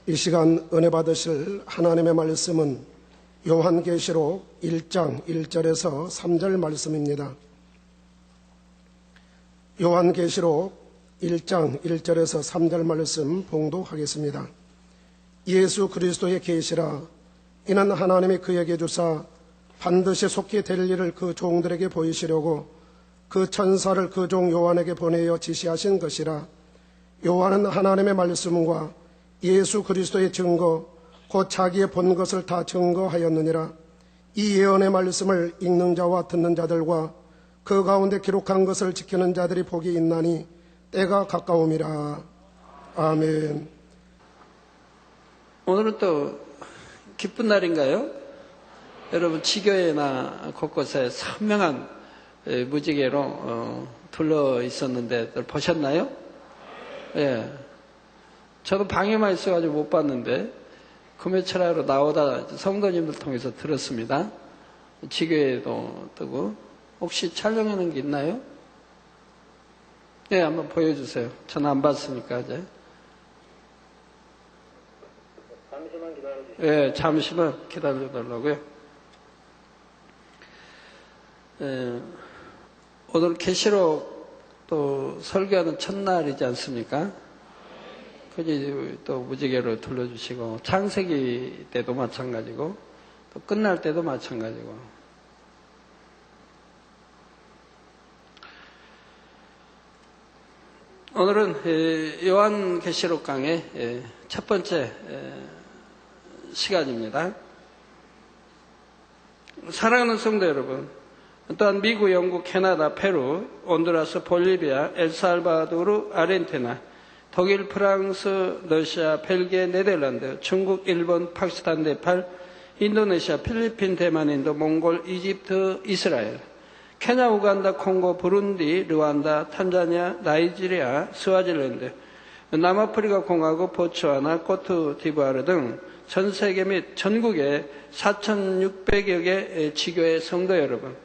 이 시간 은혜 받으실 하나님의 말씀은 요한계시록 1장 1절에서 3절 말씀입니다. 요한계시록 1장 1절에서 3절 말씀 봉독하겠습니다. 예수 그리스도의 계시라. 이는 하나님이 그에게 주사 반드시 속히 될 일을 그 종들에게 보이시려고 그 천사를 그 종 요한에게 보내어 지시하신 것이라. 요한은 하나님의 말씀과 예수 그리스도의 증거 곧 자기의 본 것을 다 증거하였느니라. 이 예언의 말씀을 읽는 자와 듣는 자들과 그 가운데 기록한 것을 지키는 자들이 복이 있나니 때가 가까움이라. 아멘. 오늘은 또 기쁜 날인가요? 여러분 지교회나 곳곳에 선명한 무지개로 둘러 있었는데 보셨나요? 예. 저도 방에만 있어가지고 못 봤는데 금요철하러 나오다 성도님들 통해서 들었습니다. 지교회도 뜨고. 혹시 촬영하는 게 있나요? 네, 한번 보여주세요. 저는 안 봤으니까 이제. 잠시만 기다려주세요. 네, 잠시만 기다려달라고요. 오늘 계시록 또 설교하는 첫날이지 않습니까? 그지 또 무지개로 둘러주시고 창세기 때도 마찬가지고 또 끝날 때도 마찬가지고. 오늘은 요한계시록 강의 첫 번째 시간입니다. 사랑하는 성도 여러분, 또한 미국, 영국, 캐나다, 페루, 온두라스, 볼리비아, 엘살바도르, 아르헨티나, 독일, 프랑스, 러시아, 벨기에, 네덜란드, 중국, 일본, 파키스탄, 네팔, 인도네시아, 필리핀, 대만, 인도, 몽골, 이집트, 이스라엘, 케냐, 우간다, 콩고, 부룬디, 르완다, 탄자니아, 나이지리아, 스와질랜드, 남아프리카 공화국, 보츠와나, 코트디부아르 등 전 세계 및 전국의 4,600여 개 지교회 성도 여러분,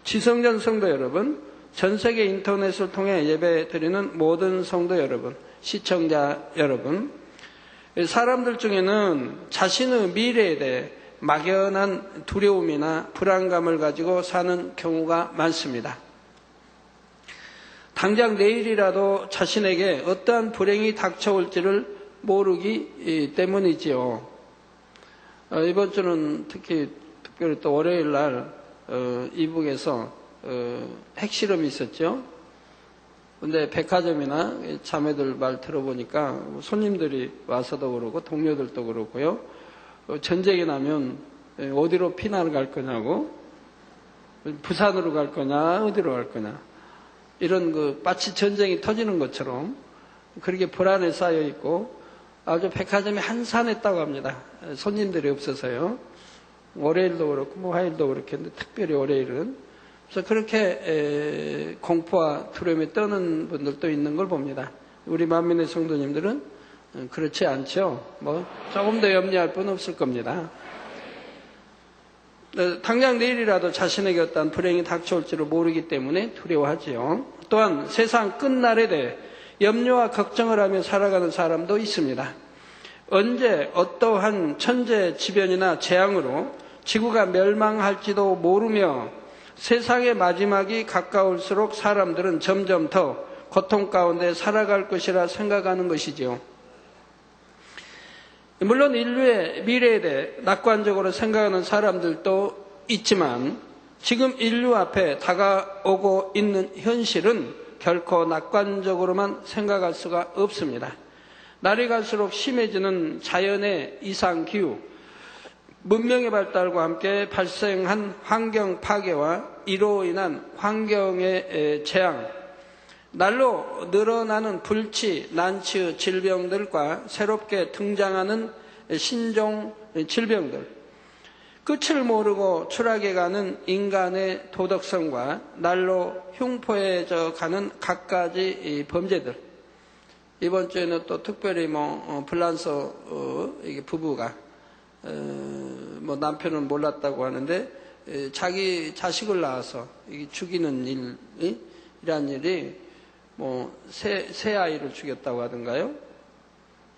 지성전 성도 여러분, 전 세계 인터넷을 통해 예배 드리는 모든 성도 여러분, 시청자 여러분, 사람들 중에는 자신의 미래에 대해 막연한 두려움이나 불안감을 가지고 사는 경우가 많습니다. 당장 내일이라도 자신에게 어떠한 불행이 닥쳐올지를 모르기 때문이지요. 이번 주는 특별히 또 월요일 날 이북에서 핵실험이 있었죠. 근데 백화점이나 자매들 말 들어보니까 손님들이 와서도 그러고 동료들도 그렇고요. 전쟁이 나면 어디로 피난을 갈 거냐고, 부산으로 갈 거냐, 어디로 갈 거냐, 이런 마치 전쟁이 터지는 것처럼 그렇게 불안에 쌓여 있고 아주 백화점이 한산했다고 합니다. 손님들이 없어서요. 월요일도 그렇고 화요일도 그렇겠는데 특별히 월요일은. 그래서 그렇게 공포와 두려움에 떠는 분들도 있는 걸 봅니다. 우리 만민의 성도님들은 그렇지 않죠. 조금 더 염려할 분 없을 겁니다. 당장 내일이라도 자신에게 어떤 불행이 닥쳐올지를 모르기 때문에 두려워하지요. 또한 세상 끝날에 대해 염려와 걱정을 하며 살아가는 사람도 있습니다. 언제 어떠한 천재지변이나 재앙으로 지구가 멸망할지도 모르며 세상의 마지막이 가까울수록 사람들은 점점 더 고통 가운데 살아갈 것이라 생각하는 것이지요. 물론 인류의 미래에 대해 낙관적으로 생각하는 사람들도 있지만 지금 인류 앞에 다가오고 있는 현실은 결코 낙관적으로만 생각할 수가 없습니다. 날이 갈수록 심해지는 자연의 이상기후, 문명의 발달과 함께 발생한 환경 파괴와 이로 인한 환경의 재앙, 날로 늘어나는 불치, 난치의 질병들과 새롭게 등장하는 신종 질병들, 끝을 모르고 추락해가는 인간의 도덕성과 날로 흉포해져 가는 갖가지 범죄들. 이번 주에는 또 특별히 불란서 부부가 남편은 몰랐다고 하는데 자기 자식을 낳아서 죽이는 이란 일이 새 아이를 죽였다고 하던가요?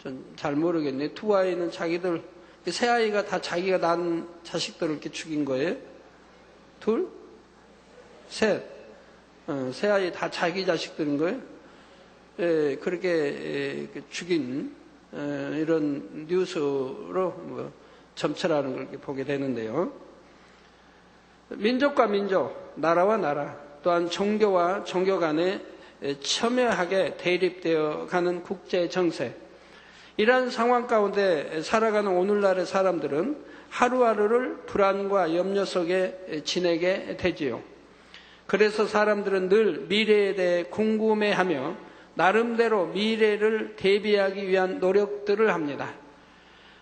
전 잘 모르겠네. 두 아이는 자기들, 세 아이가 다 자기가 낳은 자식들을 이렇게 죽인 거예요? 둘? 셋. 세 아이 다 자기 자식들인 거예요? 예, 그렇게 죽인 이런 뉴스로 뭐 점철하는 걸 이렇게 보게 되는데요. 민족과 민족, 나라와 나라, 또한 종교와 종교 간에 첨예하게 대립되어 가는 국제 정세, 이러한 상황 가운데 살아가는 오늘날의 사람들은 하루하루를 불안과 염려 속에 지내게 되지요. 그래서 사람들은 늘 미래에 대해 궁금해하며 나름대로 미래를 대비하기 위한 노력들을 합니다.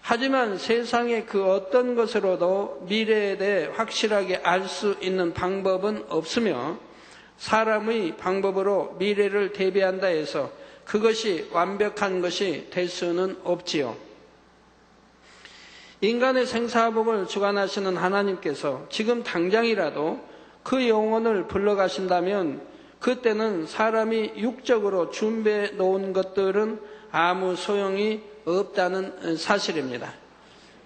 하지만 세상의 그 어떤 것으로도 미래에 대해 확실하게 알 수 있는 방법은 없으며 사람의 방법으로 미래를 대비한다 해서 그것이 완벽한 것이 될 수는 없지요. 인간의 생사복을 주관하시는 하나님께서 지금 당장이라도 그 영혼을 불러가신다면 그때는 사람이 육적으로 준비해 놓은 것들은 아무 소용이 없다는 사실입니다.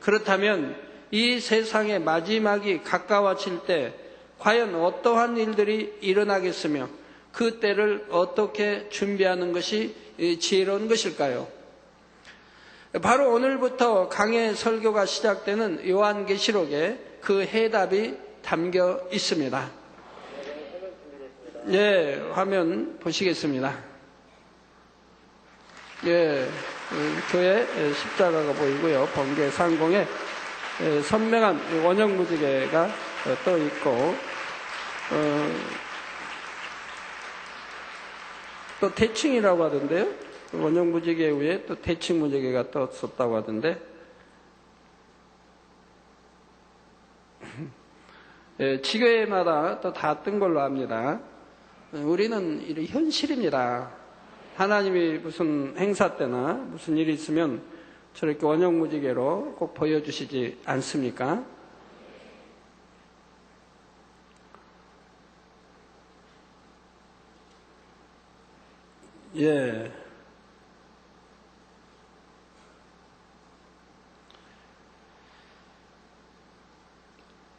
그렇다면 이 세상의 마지막이 가까워질 때 과연 어떠한 일들이 일어나겠으며 그 때를 어떻게 준비하는 것이 지혜로운 것일까요? 바로 오늘부터 강해 설교가 시작되는 요한계시록에 그 해답이 담겨 있습니다. 예, 화면 보시겠습니다. 예, 교회 십자가가 보이고요. 번개 상공에 선명한 원형 무지개가 떠 있고, 또 대칭이라고 하던데요. 원형 무지개 위에 또 대칭 무지개가 떴었다고 하던데, 예, 지교회마다 또 다 뜬 걸로 압니다. 우리는 이 현실입니다. 하나님이 무슨 행사 때나 무슨 일이 있으면 저렇게 원형 무지개로 꼭 보여주시지 않습니까? 예.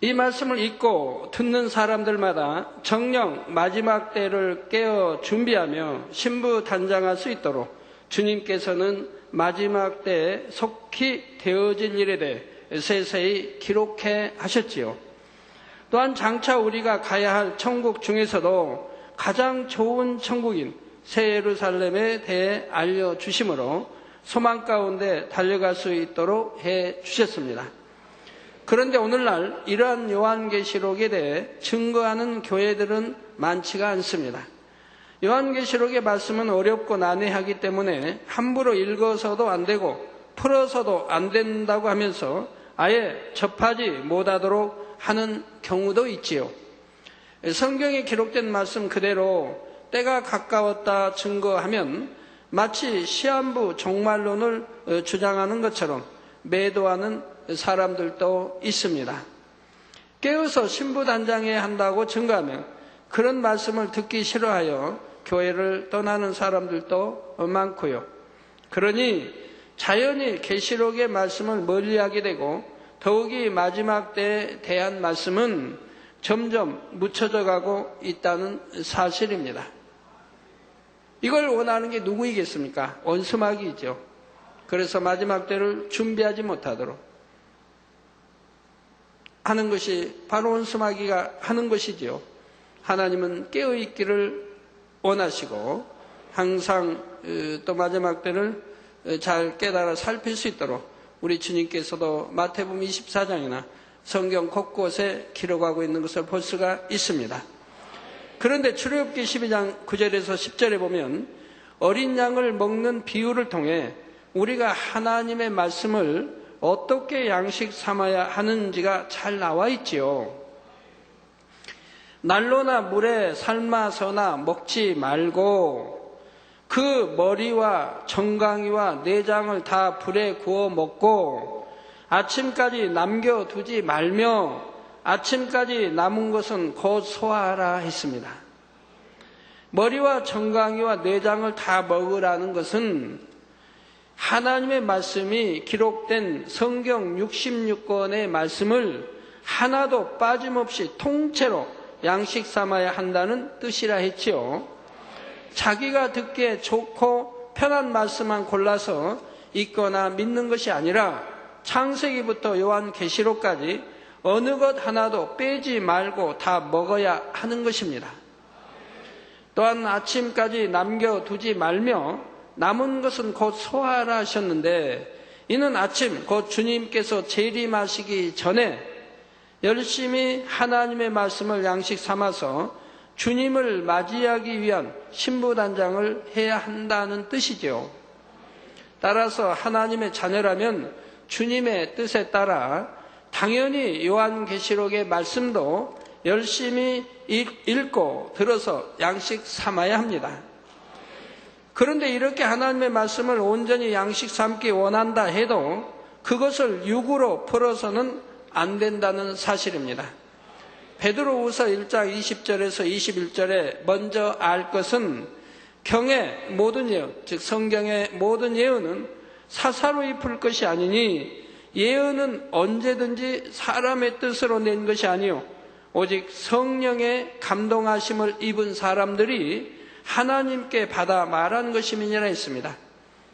이 말씀을 읽고 듣는 사람들마다 정녕 마지막 때를 깨어 준비하며 신부단장할 수 있도록 주님께서는 마지막 때에 속히 되어질 일에 대해 세세히 기록해 하셨지요. 또한 장차 우리가 가야 할 천국 중에서도 가장 좋은 천국인 새 예루살렘에 대해 알려주심으로 소망 가운데 달려갈 수 있도록 해 주셨습니다. 그런데 오늘날 이러한 요한계시록에 대해 증거하는 교회들은 많지가 않습니다. 요한계시록의 말씀은 어렵고 난해하기 때문에 함부로 읽어서도 안 되고 풀어서도 안 된다고 하면서 아예 접하지 못하도록 하는 경우도 있지요. 성경에 기록된 말씀 그대로 때가 가까웠다 증거하면 마치 시한부 종말론을 주장하는 것처럼 매도하는 사람들도 있습니다. 깨어서 신부단장해야 한다고 증거하면 그런 말씀을 듣기 싫어하여 교회를 떠나는 사람들도 많고요. 그러니 자연히 계시록의 말씀을 멀리하게 되고 더욱이 마지막 때에 대한 말씀은 점점 묻혀져 가고 있다는 사실입니다. 이걸 원하는 게 누구이겠습니까? 원수마귀이죠. 그래서 마지막 때를 준비하지 못하도록 하는 것이 바로 원수마귀가 하는 것이지요. 하나님은 깨어있기를 원하시고 항상 또 마지막 때를 잘 깨달아 살필 수 있도록 우리 주님께서도 마태복음 24장이나 성경 곳곳에 기록하고 있는 것을 볼 수가 있습니다. 그런데 출애굽기 12장 9절에서 10절에 보면 어린 양을 먹는 비유를 통해 우리가 하나님의 말씀을 어떻게 양식 삼아야 하는지가 잘 나와 있지요. 난로나 물에 삶아서나 먹지 말고 그 머리와 정강이와 내장을 다 불에 구워 먹고 아침까지 남겨두지 말며 아침까지 남은 것은 곧 소화하라 했습니다. 머리와 정강이와 내장을 다 먹으라는 것은 하나님의 말씀이 기록된 성경 66권의 말씀을 하나도 빠짐없이 통째로 양식 삼아야 한다는 뜻이라 했지요. 자기가 듣기에 좋고 편한 말씀만 골라서 읽거나 믿는 것이 아니라 창세기부터 요한계시록까지 어느 것 하나도 빼지 말고 다 먹어야 하는 것입니다. 또한 아침까지 남겨두지 말며 남은 것은 곧 소화하라 하셨는데, 이는 아침 곧 주님께서 재림하시기 전에 열심히 하나님의 말씀을 양식 삼아서 주님을 맞이하기 위한 신부단장을 해야 한다는 뜻이죠. 따라서 하나님의 자녀라면 주님의 뜻에 따라 당연히 요한계시록의 말씀도 열심히 읽고 들어서 양식 삼아야 합니다. 그런데 이렇게 하나님의 말씀을 온전히 양식 삼기 원한다 해도 그것을 육으로 풀어서는 안 된다는 사실입니다. 베드로후서 1장 20절에서 21절에 먼저 알 것은 경의 모든 예언, 즉 성경의 모든 예언은 사사로이 풀 것이 아니니 예언은 언제든지 사람의 뜻으로 낸 것이 아니요 오직 성령의 감동하심을 입은 사람들이 하나님께 받아 말한 것임이니라 했습니다.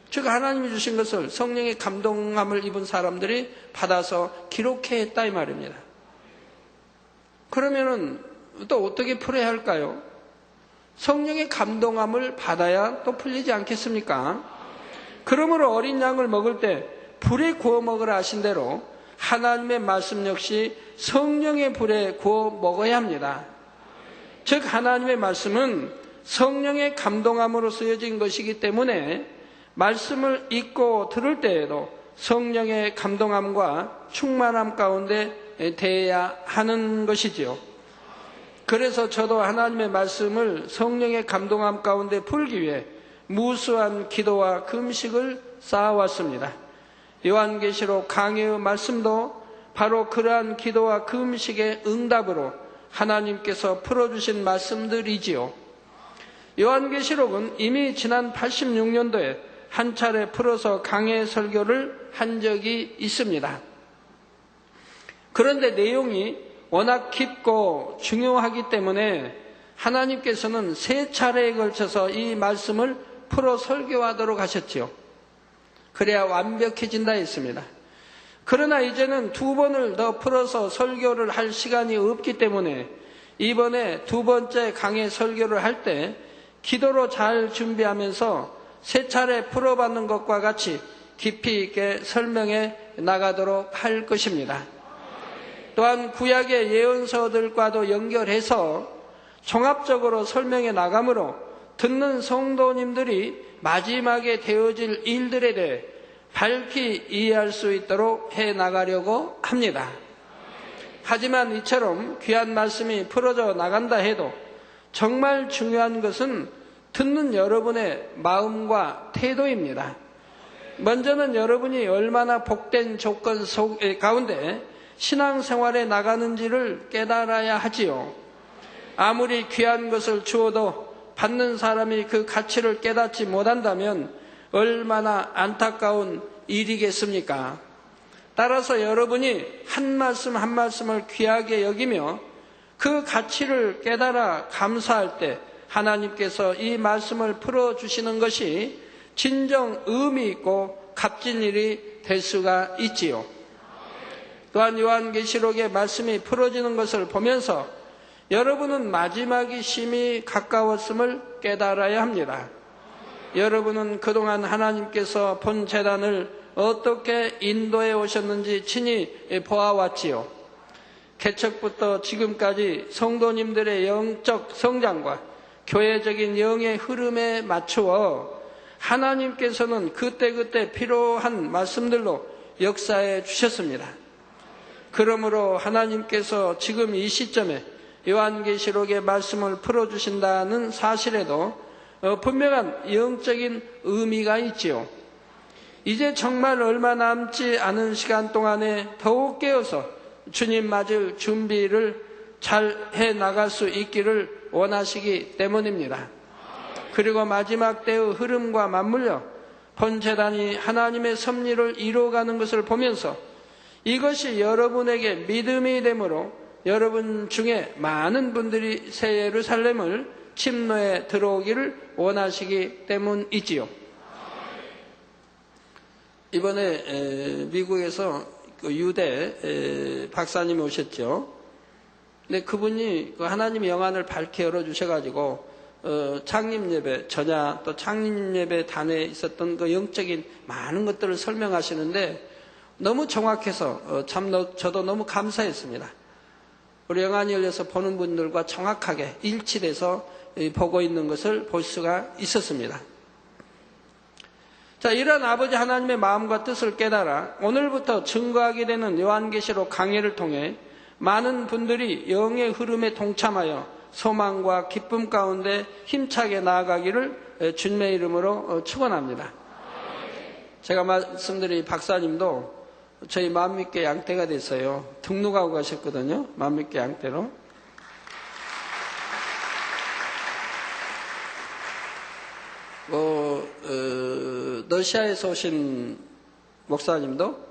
즉 하나님이 주신 것을 성령의 감동함을 입은 사람들이 받아서 기록했다 이 말입니다. 그러면은 또 어떻게 풀어야 할까요? 성령의 감동함을 받아야 또 풀리지 않겠습니까? 그러므로 어린 양을 먹을 때 불에 구워 먹으라 하신 대로 하나님의 말씀 역시 성령의 불에 구워 먹어야 합니다. 즉 하나님의 말씀은 성령의 감동함으로 쓰여진 것이기 때문에 말씀을 읽고 들을 때에도 성령의 감동함과 충만함 가운데 대해야 하는 것이지요. 그래서 저도 하나님의 말씀을 성령의 감동함 가운데 풀기 위해 무수한 기도와 금식을 쌓아왔습니다. 요한계시록 강해의 말씀도 바로 그러한 기도와 금식의 응답으로 하나님께서 풀어주신 말씀들이지요. 요한계시록은 이미 지난 86년도에 한 차례 풀어서 강해 설교를 한 적이 있습니다. 그런데 내용이 워낙 깊고 중요하기 때문에 하나님께서는 3차례에 걸쳐서 이 말씀을 풀어 설교하도록 하셨지요. 그래야 완벽해진다 했습니다. 그러나 이제는 2번을 더 풀어서 설교를 할 시간이 없기 때문에 이번에 2번째 강해 설교를 할 때 기도로 잘 준비하면서 3차례 풀어받는 것과 같이 깊이 있게 설명해 나가도록 할 것입니다. 또한 구약의 예언서들과도 연결해서 종합적으로 설명해 나가므로 듣는 성도님들이 마지막에 되어질 일들에 대해 밝히 이해할 수 있도록 해 나가려고 합니다. 하지만 이처럼 귀한 말씀이 풀어져 나간다 해도 정말 중요한 것은 듣는 여러분의 마음과 태도입니다. 먼저는 여러분이 얼마나 복된 조건 가운데 신앙생활에 나가는지를 깨달아야 하지요. 아무리 귀한 것을 주어도 받는 사람이 그 가치를 깨닫지 못한다면 얼마나 안타까운 일이겠습니까? 따라서 여러분이 한 말씀 한 말씀을 귀하게 여기며 그 가치를 깨달아 감사할 때 하나님께서 이 말씀을 풀어주시는 것이 진정 의미 있고 값진 일이 될 수가 있지요. 또한 요한계시록의 말씀이 풀어지는 것을 보면서 여러분은 마지막이 심히 가까웠음을 깨달아야 합니다. 여러분은 그동안 하나님께서 본 재단을 어떻게 인도해 오셨는지 친히 보아왔지요. 개척부터 지금까지 성도님들의 영적 성장과 교회적인 영의 흐름에 맞추어 하나님께서는 그때그때 필요한 말씀들로 역사해 주셨습니다. 그러므로 하나님께서 지금 이 시점에 요한계시록의 말씀을 풀어주신다는 사실에도 분명한 영적인 의미가 있지요. 이제 정말 얼마 남지 않은 시간 동안에 더욱 깨어서 주님 맞을 준비를 잘 해나갈 수 있기를 원하시기 때문입니다. 그리고 마지막 때의 흐름과 맞물려 본 제단이 하나님의 섭리를 이루어가는 것을 보면서 이것이 여러분에게 믿음이 되므로 여러분 중에 많은 분들이 새 예루살렘을 침노에 들어오기를 원하시기 때문이지요. 이번에 미국에서 그 유대 박사님이 오셨죠. 근데 그분이 하나님의 영안을 밝게 열어주셔가지고 창립예배 전야 또 창립예배 단에 있었던 그 영적인 많은 것들을 설명하시는데 너무 정확해서 참 저도 너무 감사했습니다. 우리 영안이 열려서 보는 분들과 정확하게 일치돼서 보고 있는 것을 볼 수가 있었습니다. 자, 이런 아버지 하나님의 마음과 뜻을 깨달아 오늘부터 증거하게 되는 요한계시록 강해를 통해 많은 분들이 영의 흐름에 동참하여 소망과 기쁨 가운데 힘차게 나아가기를 주님의 이름으로 축원합니다. 제가 말씀드린 박사님도 저희 만민교회 양떼가 됐어요. 등록하고 가셨거든요. 만민교회 양떼로. 러시아에서 오신 목사님도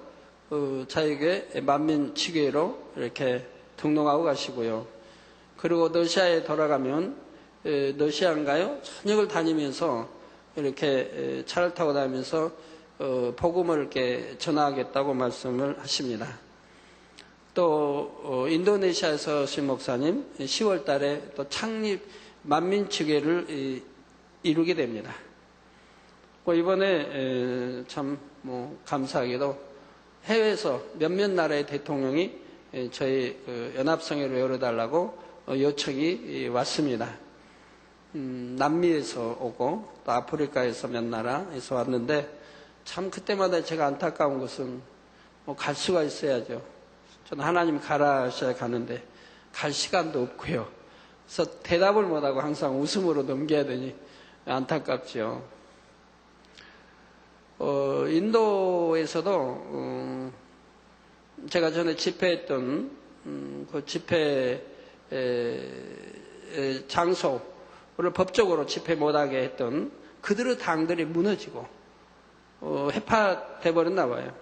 자유교회 만민치교회로 이렇게 등록하고 가시고요. 그리고 러시아에 돌아가면 러시아인가요? 전역을 다니면서 이렇게 차를 타고 다니면서 복음을 이렇게 전하겠다고 말씀을 하십니다. 또 인도네시아에서 오신 목사님 10월 달에 또 창립 만민치교회를 이루게 됩니다. 이번에 참 감사하게도 해외에서 몇몇 나라의 대통령이 저희 연합성회를 열어달라고 요청이 왔습니다. 남미에서 오고 또 아프리카에서 몇 나라에서 왔는데 참 그때마다 제가 안타까운 것은 갈 수가 있어야죠. 저는 하나님 가라 하셔야 가는데 갈 시간도 없고요. 그래서 대답을 못하고 항상 웃음으로 넘겨야 되니 안타깝죠. 인도에서도 제가 전에 집회했던 그 집회 장소를 법적으로 집회 못하게 했던 그들의 당들이 무너지고 해파돼 버렸나 봐요.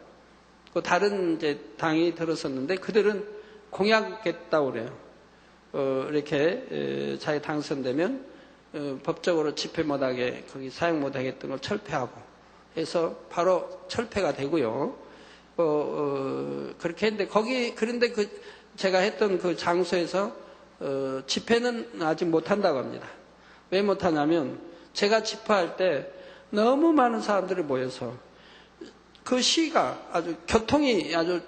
그 다른 이제 당이 들었었는데 그들은 공약했다고 그래요. 이렇게 자기 당선되면 법적으로 집회 못하게 거기 사용 못하게 했던 걸 철폐하고 해서 바로 철폐가 되고요. 그렇게 했는데 그런데 제가 했던 그 장소에서 집회는 아직 못한다고 합니다. 왜 못하냐면 제가 집회할 때 너무 많은 사람들이 모여서 그 시가 아주 교통이 아주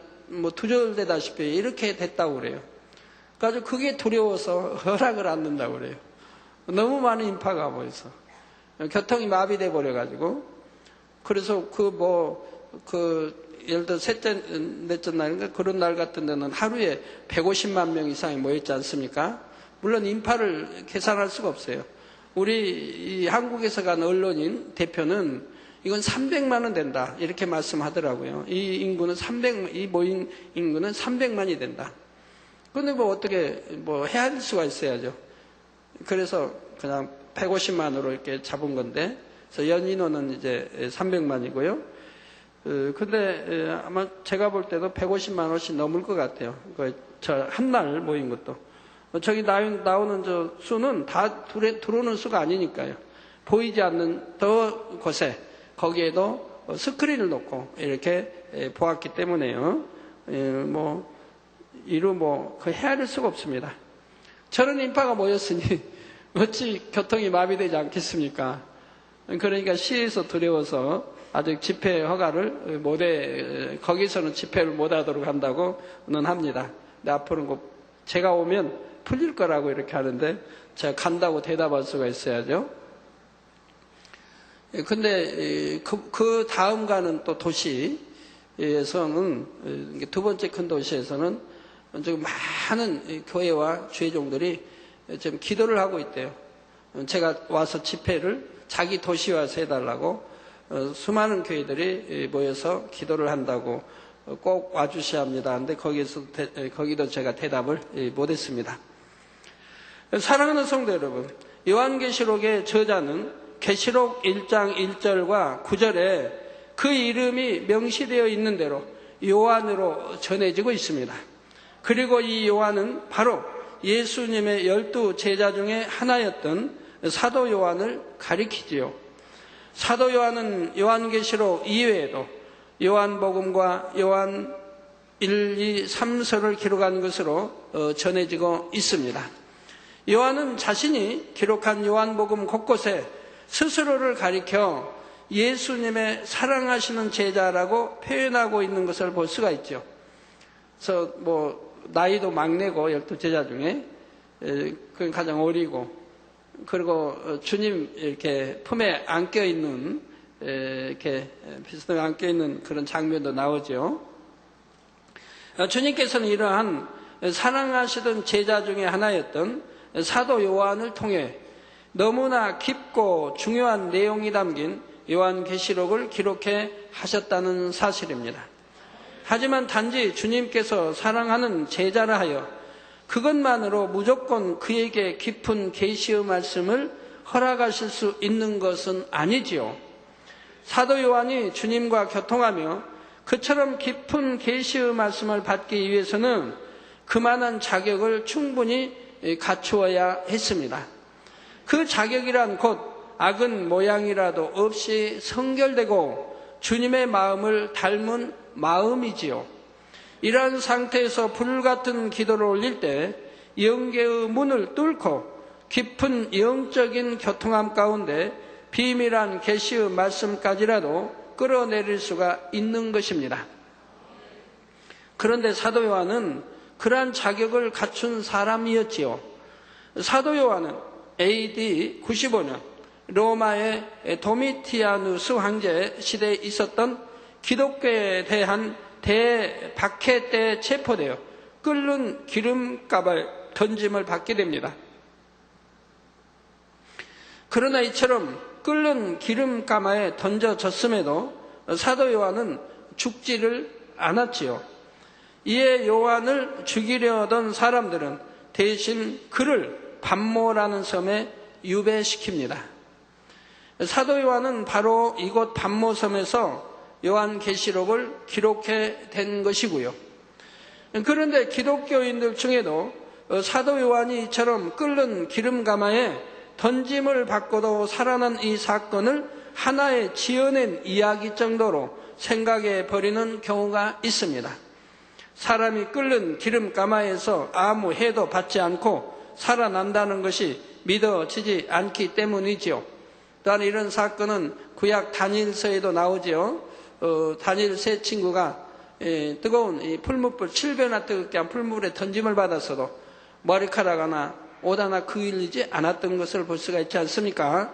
두절되다시피 이렇게 됐다고 그래요. 그래서 그게 두려워서 허락을 안 된다고 그래요. 너무 많은 인파가 모여서 교통이 마비돼 버려가지고 그래서 예를 들어 셋째, 넷째 날인가 그런 날 같은 데는 하루에 150만 명 이상이 모였지 않습니까? 물론 인파를 계산할 수가 없어요. 우리 한국에서 간 언론인 대표는 이건 300만은 된다 이렇게 말씀하더라고요. 이 모인 인구는 300만이 된다. 그런데 어떻게 해야 할 수가 있어야죠. 그래서 그냥 150만으로 이렇게 잡은 건데 그래서 연 인원은 이제 300만이고요. 근데 아마 제가 볼 때도 150만 훨씬 넘을 것 같아요. 저 한 날 모인 것도. 저기 나오는 저 수는 다 들어오는 수가 아니니까요. 보이지 않는 곳에 거기에도 스크린을 놓고 이렇게 보았기 때문에요. 헤아릴 수가 없습니다. 저런 인파가 모였으니 어찌 교통이 마비되지 않겠습니까? 그러니까 시에서 두려워서 아직 집회 허가를 거기서는 집회를 못하도록 한다고는 합니다. 근데 앞으로는 제가 오면 풀릴 거라고 이렇게 하는데 제가 간다고 대답할 수가 있어야죠. 근데 그 다음 가는 또 도시에서는 두 번째 큰 도시에서는 많은 교회와 주회종들이 지금 기도를 하고 있대요. 제가 와서 집회를 자기 도시에 와서 해달라고 수많은 교회들이 모여서 기도를 한다고 꼭 와주셔야 합니다. 근데 거기도 제가 대답을 못했습니다. 사랑하는 성도 여러분, 요한계시록의 저자는 계시록 1장 1절과 9절에 그 이름이 명시되어 있는 대로 요한으로 전해지고 있습니다. 그리고 이 요한은 바로 예수님의 12 제자 중에 하나였던 사도 요한을 가리키지요. 사도 요한은 요한계시록 이외에도 요한복음과 요한 1, 2, 3서를 기록한 것으로 전해지고 있습니다. 요한은 자신이 기록한 요한복음 곳곳에 스스로를 가리켜 예수님의 사랑하시는 제자라고 표현하고 있는 것을 볼 수가 있죠. 그래서 나이도 막내고 12 제자 중에 그 가장 어리고, 그리고 주님 이렇게 품에 안겨 있는, 이렇게 비스듬히 안겨 있는 그런 장면도 나오죠. 주님께서는 이러한 사랑하시던 제자 중에 하나였던 사도 요한을 통해 너무나 깊고 중요한 내용이 담긴 요한계시록을 기록해 하셨다는 사실입니다. 하지만 단지 주님께서 사랑하는 제자라 하여 그것만으로 무조건 그에게 깊은 계시의 말씀을 허락하실 수 있는 것은 아니지요. 사도 요한이 주님과 교통하며 그처럼 깊은 계시의 말씀을 받기 위해서는 그만한 자격을 충분히 갖추어야 했습니다. 그 자격이란 곧 악은 모양이라도 없이 성결되고 주님의 마음을 닮은 마음이지요. 이러한 상태에서 불같은 기도를 올릴 때 영계의 문을 뚫고 깊은 영적인 교통함 가운데 비밀한 계시의 말씀까지라도 끌어내릴 수가 있는 것입니다. 그런데 사도 요한은 그러한 자격을 갖춘 사람이었지요. 사도 요한은 AD 95년 로마의 도미티아누스 황제 시대에 있었던 기독교에 대한 대박해 때 체포되어 끓는 기름값을 던짐을 받게 됩니다. 그러나 이처럼 끓는 기름가마에 던져졌음에도 사도 요한은 죽지를 않았지요. 이에 요한을 죽이려 하던 사람들은 대신 그를 반모라는 섬에 유배시킵니다. 사도 요한은 바로 이곳 반모섬에서 요한계시록을 기록해 된 것이고요. 그런데 기독교인들 중에도 사도 요한이 이처럼 끓는 기름가마에 던짐을 받고도 살아난 이 사건을 하나의 지어낸 이야기 정도로 생각해 버리는 경우가 있습니다. 사람이 끓는 기름가마에서 아무 해도 받지 않고 살아난다는 것이 믿어지지 않기 때문이지요. 또한 이런 사건은 구약 다니엘서에도 나오지요. 다니엘 세 친구가 뜨거운 이 풀무불 7배나 뜨겁게 한 풀물에 던짐을 받았어도 머리카락 하나 옷 하나 그을리지 않았던 것을 볼 수가 있지 않습니까?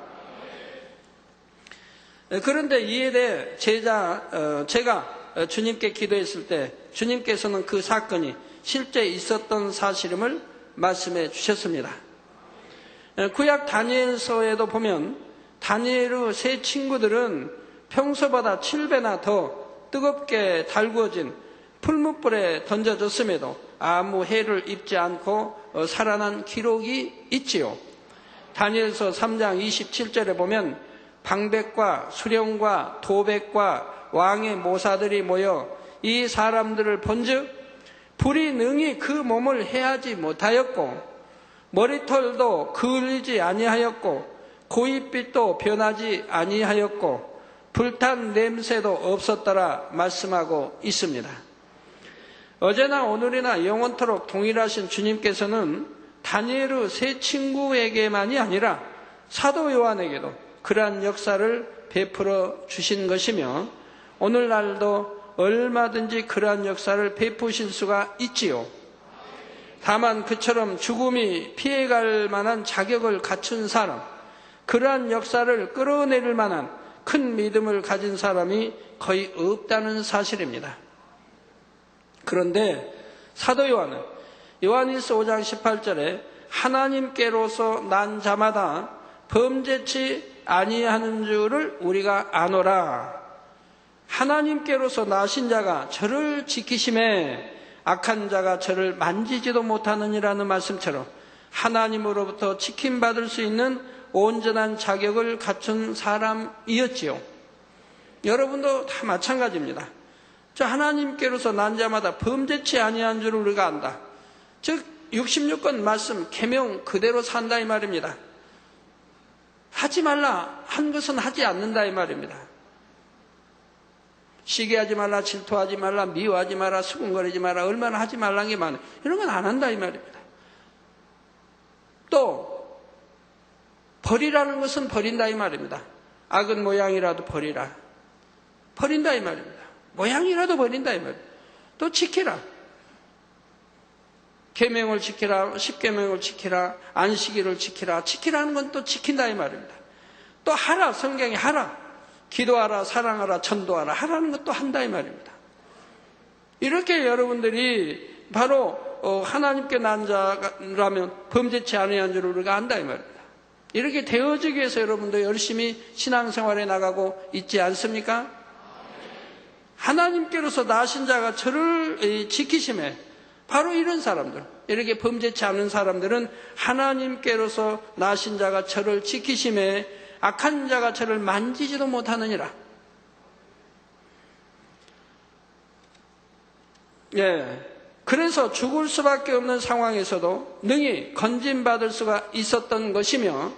그런데 이에 대해 제가 주님께 기도했을 때 주님께서는 그 사건이 실제 있었던 사실임을 말씀해 주셨습니다. 구약 다니엘서에도 보면 다니엘의 세 친구들은 평소보다 7배나 더 뜨겁게 달구어진 풀무불에 던져졌음에도 아무 해를 입지 않고 살아난 기록이 있지요. 다니엘서 3장 27절에 보면 방백과 수령과 도백과 왕의 모사들이 모여 이 사람들을 본즉 불이 능히 그 몸을 해하지 못하였고 머리털도 그을리지 아니하였고 고깃빛도 변하지 아니하였고 불탄 냄새도 없었더라 말씀하고 있습니다. 어제나 오늘이나 영원토록 동일하신 주님께서는 다니엘의 세 친구에게만이 아니라 사도 요한에게도 그러한 역사를 베풀어 주신 것이며 오늘날도 얼마든지 그러한 역사를 베푸실 수가 있지요. 다만 그처럼 죽음이 피해갈 만한 자격을 갖춘 사람, 그러한 역사를 끌어내릴 만한 큰 믿음을 가진 사람이 거의 없다는 사실입니다. 그런데 사도 요한은 요한일서 5장 18절에 하나님께로서 난 자마다 범죄치 아니하는 줄을 우리가 아노라. 하나님께로서 나신 자가 저를 지키심에 악한 자가 저를 만지지도 못하느니라는 말씀처럼 하나님으로부터 지킴받을 수 있는 온전한 자격을 갖춘 사람이었지요. 여러분도 다 마찬가지입니다. 저 하나님께로서 난 자마다 범죄치 아니한 줄을 우리가 안다. 즉 66권 말씀 계명 그대로 산다 이 말입니다. 하지 말라 한 것은 하지 않는다 이 말입니다. 시기하지 말라, 질투하지 말라, 미워하지 말라, 수군거리지 말라, 얼마나 하지 말라는 게 많아요. 이런 건 안 한다 이 말입니다. 또 버리라는 것은 버린다 이 말입니다. 악은 모양이라도 버리라. 버린다 이 말입니다. 모양이라도 버린다 이 말입니다. 또 지키라. 계명을 지키라, 십계명을 지키라, 안식일을 지키라. 지키라는 건 또 지킨다 이 말입니다. 또 하라, 성경에 하라. 기도하라, 사랑하라, 전도하라. 하라는 것도 한다 이 말입니다. 이렇게 여러분들이 바로 하나님께 난 자라면 범죄치 아니한 줄을 우리가 안다 이 말입니다. 이렇게 되어지기 위해서 여러분도 열심히 신앙생활에 나가고 있지 않습니까? 하나님께로서 나신 자가 저를 지키심에 바로 이런 사람들, 이렇게 범죄치 않은 사람들은 하나님께로서 나신 자가 저를 지키심에 악한 자가 저를 만지지도 못하느니라. 그래서 죽을 수밖에 없는 상황에서도 능히 건진받을 수가 있었던 것이며,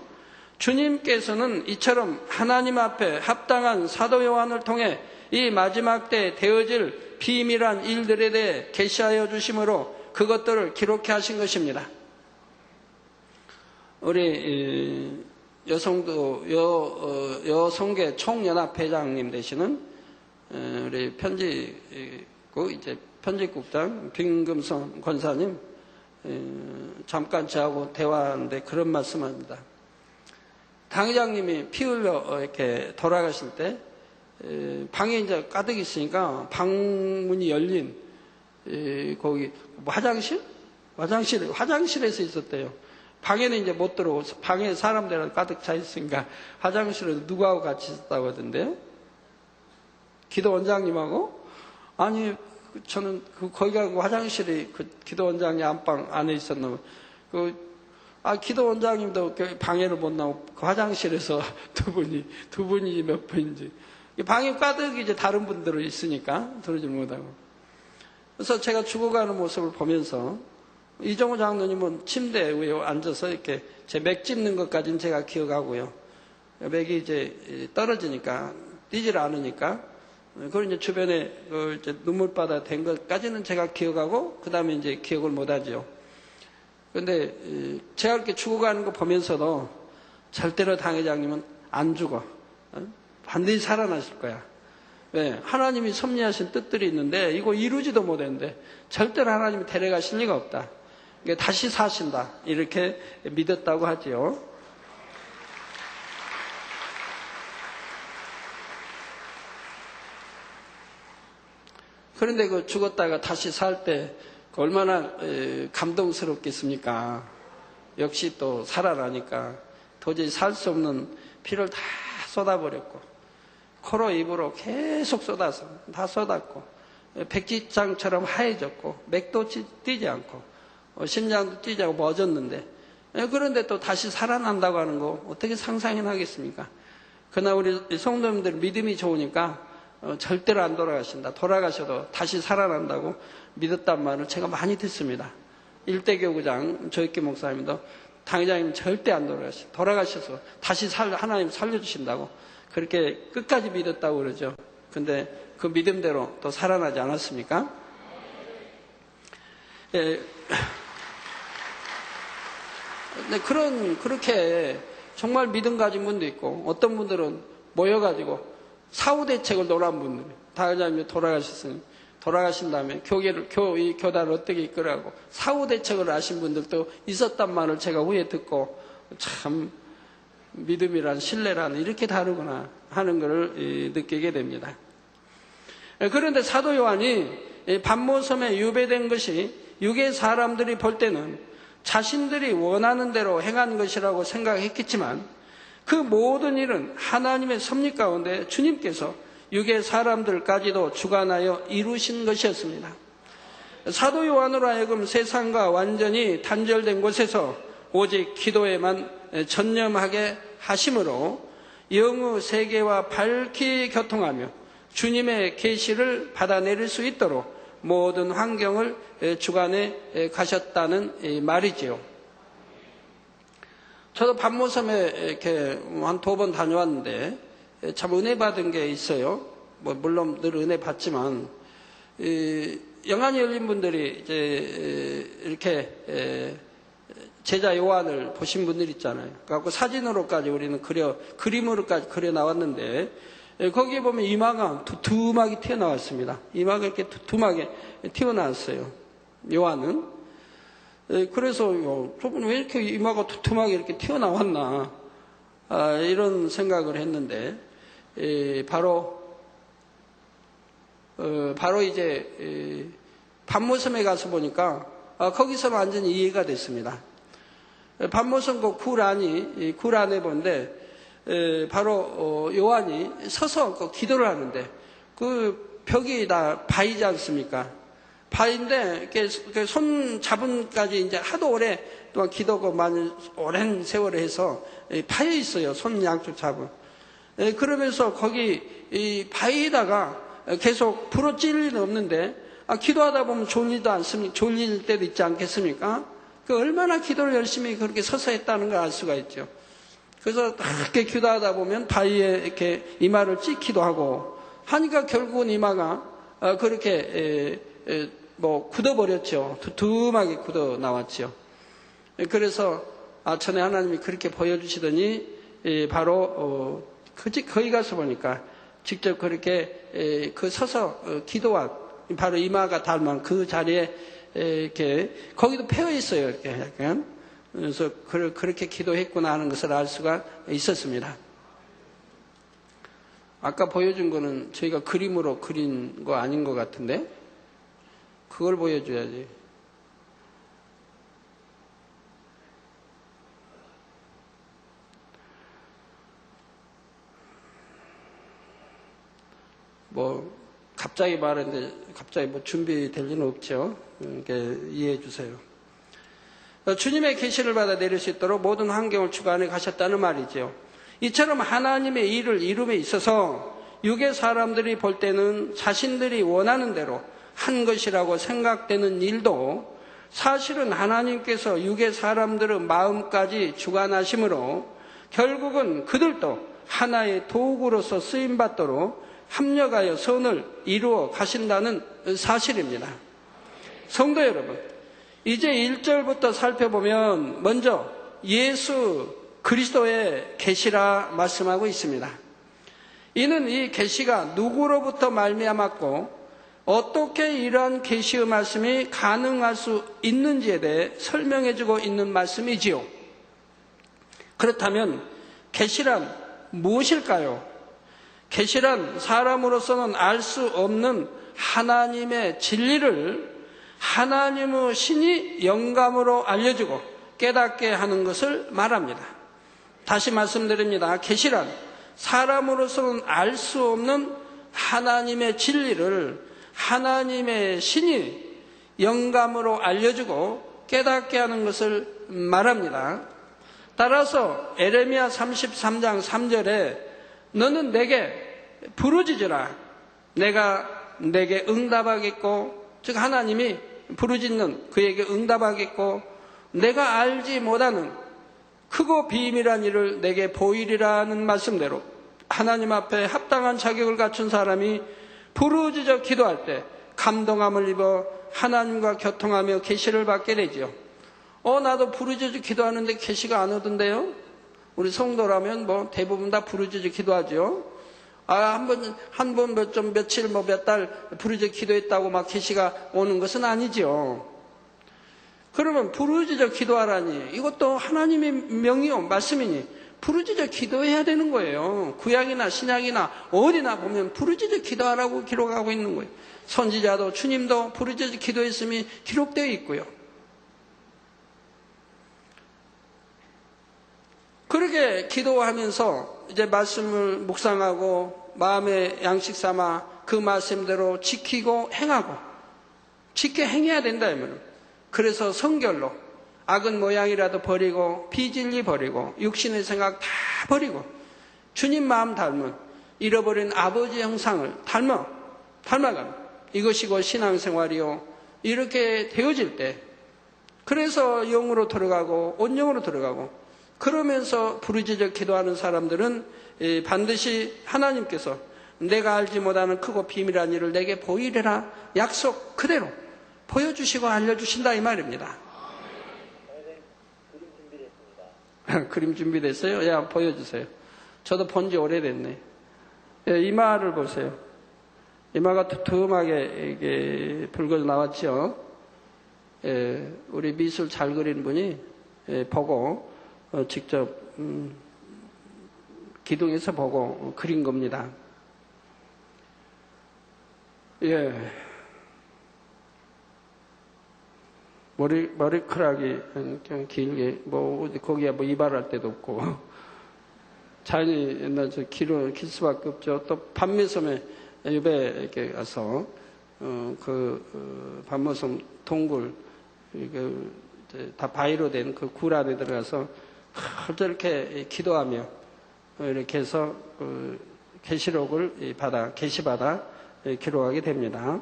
주님께서는 이처럼 하나님 앞에 합당한 사도 요한을 통해 이 마지막 때에 되어질 비밀한 일들에 대해 계시하여 주심으로 그것들을 기록해 하신 것입니다. 우리 여성계 총연합회장님 되시는 우리 편집국장 빈금성 권사님 잠깐 저하고 대화하는데 그런 말씀합니다. 당회장님이 피 흘려 이렇게 돌아가실 때 방에 이제 가득 있으니까 방문이 열린 거기 화장실에서 있었대요. 방에는 이제 못 들어오고 방에 사람들은 가득 차 있으니까 화장실에서 누구하고 같이 있었다고 하던데요. 기도원장님하고? 아니 저는 거기가 화장실이 기도원장님 안방 안에 있었나 봐요. 기도원장님도 방에를 못 나오고 화장실에서 두 분이 몇 분인지 방에 가득 이제 다른 분들은 있으니까 들어오지 못하고. 그래서 제가 죽어가는 모습을 보면서 이정호 장로님은 침대 위에 앉아서 이렇게 제 맥 짚는 것까지는 제가 기억하고요. 맥이 이제 떨어지니까 뛰질 않으니까 그걸 이제 주변에 이제 눈물바다 된 것까지는 제가 기억하고 그 다음에 이제 기억을 못하죠. 그런데 제가 이렇게 죽어가는 거 보면서도 절대로 당회장님은 안 죽어. 반드시 살아나실 거야. 왜? 하나님이 섭리하신 뜻들이 있는데 이거 이루지도 못했는데 절대로 하나님이 데려가실 리가 없다. 다시 사신다. 이렇게 믿었다고 하지요. 그런데 그 죽었다가 다시 살 때 얼마나 감동스럽겠습니까? 역시 또 살아나니까 도저히 살 수 없는 피를 다 쏟아버렸고 코로 입으로 계속 쏟아서 다 쏟았고 백지장처럼 하얘졌고 맥도 뛰지 않고 심장도 뛰지 않고 멎었는데 그런데 또 다시 살아난다고 하는 거 어떻게 상상이나 하겠습니까? 그러나 우리 성도님들 믿음이 좋으니까 절대로 안 돌아가신다. 돌아가셔도 다시 살아난다고 믿었단 말을 제가 많이 듣습니다. 일대교구장 조익기 목사님도 당회장님 절대 안 돌아가셔서 다시 하나님 살려주신다고 그렇게 끝까지 믿었다고 그러죠. 근데 그 믿음대로 또 살아나지 않았습니까? 네, 그렇게 정말 믿음 가진 분도 있고 어떤 분들은 모여가지고 사후대책을 논한 분들, 당회장님이 돌아가신 다음에 이 교단을 어떻게 이끌어가고 사후대책을 하신 분들도 있었단 말을 제가 후에 듣고 참 믿음이란 신뢰란 이렇게 다르구나 하는 것을 느끼게 됩니다. 그런데 사도 요한이 반모섬에 유배된 것이 육의 사람들이 볼 때는 자신들이 원하는 대로 행한 것이라고 생각했겠지만 그 모든 일은 하나님의 섭리 가운데 주님께서 육의 사람들까지도 주관하여 이루신 것이었습니다. 사도 요한으로 하여금 세상과 완전히 단절된 곳에서 오직 기도에만 전념하게 하심으로 영의 세계와 밝히 교통하며 주님의 계시를 받아내릴 수 있도록 모든 환경을 주관해 가셨다는 말이지요. 저도 반모섬에 이렇게 한 2번 다녀왔는데 참 은혜 받은 게 있어요. 물론 늘 은혜 받지만 영안이 열린 분들이 이제 이렇게 제자 요한을 보신 분들 있잖아요. 그래갖고 사진으로까지 우리는 그림으로까지 그려 나왔는데 거기에 보면 이마가 두툼하게 튀어나왔습니다. 이마가 이렇게 두툼하게 튀어나왔어요. 요한은. 그래서 저분 왜 이렇게 이마가 두툼하게 이렇게 튀어나왔나 이런 생각을 했는데 바로 이제 반모섬에 가서 보니까 거기서 완전히 이해가 됐습니다. 반모섬 그 굴 안에 보는데 바로 요한이 서서 기도를 하는데 그 벽이 다 바위지 않습니까? 바위인데 이렇게 손 잡은까지 이제 하도 오랫동안 기도고 많이 오랜 세월을 해서 파여 있어요. 손 양쪽 잡은. 그러면서 거기 이 바위에다가 계속 불어 찔 일은 없는데 기도하다 보면 졸리도 않습니까? 졸릴 때도 있지 않겠습니까? 그 얼마나 기도를 열심히 그렇게 서서 했다는 걸 알 수가 있죠. 그래서 이렇게 기도하다 보면 바위에 이렇게 이마를 찍기도 하고 하니까 결국은 이마가 그렇게 굳어버렸죠. 두툼하게 굳어 나왔죠. 그래서 전에 하나님이 그렇게 보여주시더니 바로 거기 가서 보니까 직접 그렇게 서서 기도한 바로 이마가 닮은 그 자리에 이렇게 거기도 패여 있어요. 이렇게 약간. 그래서 그렇게 기도했구나 하는 것을 알 수가 있었습니다. 아까 보여준 거는 저희가 그림으로 그린 거 아닌 것 같은데 그걸 보여줘야지. 갑자기 말했는데 갑자기 준비될 리는 없죠. 이해해 주세요. 주님의 계시를 받아 내릴 수 있도록 모든 환경을 주관해 가셨다는 말이죠. 이처럼 하나님의 일을 이룸에 있어서 육의 사람들이 볼 때는 자신들이 원하는 대로 한 것이라고 생각되는 일도 사실은 하나님께서 육의 사람들의 마음까지 주관하심으로 결국은 그들도 하나의 도구로서 쓰임받도록 합력하여 선을 이루어 가신다는 사실입니다. 성도 여러분, 이제 1절부터 살펴보면 먼저 예수 그리스도의 계시라 말씀하고 있습니다. 이는 이 계시가 누구로부터 말미암았고 어떻게 이러한 계시의 말씀이 가능할 수 있는지에 대해 설명해주고 있는 말씀이지요. 그렇다면 계시란 무엇일까요? 계시란 사람으로서는 알 수 없는 하나님의 진리를 하나님의 신이 영감으로 알려주고 깨닫게 하는 것을 말합니다. 다시 말씀드립니다. 계시란 사람으로서는 알 수 없는 하나님의 진리를 하나님의 신이 영감으로 알려주고 깨닫게 하는 것을 말합니다. 따라서 에레미야 33장 3절에 너는 내게 부르짖으라 내가 내게 응답하겠고, 즉 하나님이 부르짖는 그에게 응답하겠고 내가 알지 못하는 크고 비밀한 일을 내게 보이리라는 말씀대로 하나님 앞에 합당한 자격을 갖춘 사람이 부르짖어 기도할 때 감동함을 입어 하나님과 교통하며 계시를 받게 되죠. 나도 부르짖어 기도하는데 계시가 안 오던데요? 우리 성도라면 대부분 다 부르짖어 기도하죠. 한 번 며칠 몇 달 부르짖어 기도했다고 막 계시가 오는 것은 아니죠. 그러면 부르짖어 기도하라니 이것도 하나님의 명이요 말씀이니 부르짖어 기도해야 되는 거예요. 구약이나 신약이나 어디나 보면 부르짖어 기도하라고 기록하고 있는 거예요. 선지자도 주님도 부르짖어 기도했음이 기록되어 있고요. 그렇게 기도하면서 이제 말씀을 묵상하고 마음의 양식 삼아 그 말씀대로 지키고 행하고 지켜 행해야 된다. 그래서 성결로 악은 모양이라도 버리고 비진리 버리고 육신의 생각 다 버리고 주님 마음 닮은 잃어버린 아버지 형상을 닮아가는 이것이 곧 신앙생활이요. 이렇게 되어질 때 그래서 영으로 들어가고 온영으로 들어가고 그러면서 부르짖어 기도하는 사람들은 반드시 하나님께서 내가 알지 못하는 크고 비밀한 일을 내게 보이리라 약속 그대로 보여주시고 알려주신다 이 말입니다. 그림 준비됐습니다. 그림 준비됐어요? 야, 보여주세요. 저도 본 지 오래됐네. 이마를 보세요. 이마가 두툼하게 이게 붉어져 나왔죠. 우리 미술 잘 그리는 분이 보고 직접 기둥에서 보고 그린 겁니다. 예. 머리카락이 그냥 길게, 거기에 이발할 데도 없고. 자연이 옛날 길 수밖에 없죠. 또 밤미섬에 옆에 이렇게 가서, 밤미섬 동굴, 다 바위로 된 그 굴 안에 들어가서 저렇게 기도하며 이렇게 해서 계시록을 계시받아 기록하게 됩니다.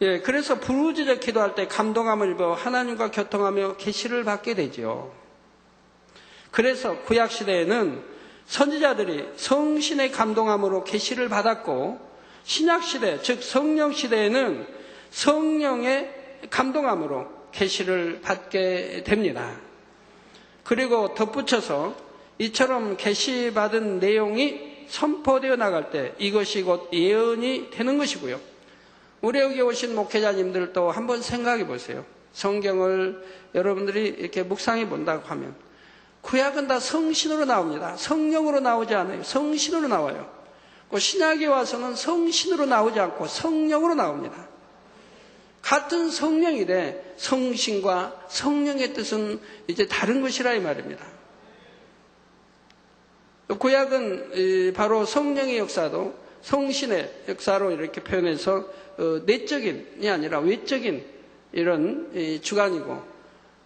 예, 그래서 부르짖어 기도할 때 감동함을 입어 하나님과 교통하며 계시를 받게 되죠. 그래서 구약 시대에는 선지자들이 성신의 감동함으로 계시를 받았고 신약 시대, 즉 성령 시대에는 성령의 감동함으로 계시를 받게 됩니다. 그리고 덧붙여서 이처럼 계시받은 내용이 선포되어 나갈 때 이것이 곧 예언이 되는 것이고요. 우리 여기 오신 목회자님들도 한번 생각해 보세요. 성경을 여러분들이 이렇게 묵상해 본다고 하면 구약은 다 성신으로 나옵니다. 성령으로 나오지 않아요. 성신으로 나와요. 신약에 와서는 성신으로 나오지 않고 성령으로 나옵니다. 같은 성령이래 성신과 성령의 뜻은 이제 다른 것이라 이 말입니다. 구약은 바로 성령의 역사도 성신의 역사로 이렇게 표현해서 내적인이 아니라 외적인 이런 주관이고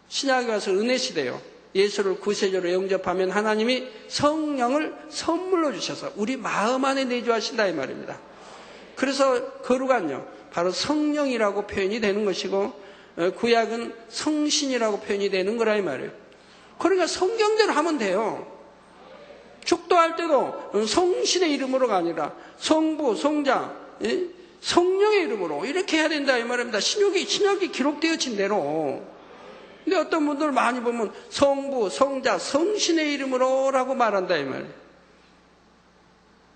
신약에 와서 은혜 시대요. 예수를 구세주로 영접하면 하나님이 성령을 선물로 주셔서 우리 마음 안에 내주하신다 이 말입니다. 그래서 거룩한요 바로 성령이라고 표현이 되는 것이고 구약은 성신이라고 표현이 되는 거라 이 말이에요. 그러니까 성경대로 하면 돼요. 축도할 때도 성신의 이름으로가 아니라 성부, 성자, 성령의 이름으로 이렇게 해야 된다 이 말입니다. 신약이 기록되어진 대로. 근데 어떤 분들 많이 보면 성부, 성자, 성신의 이름으로 라고 말한다 이 말이에요.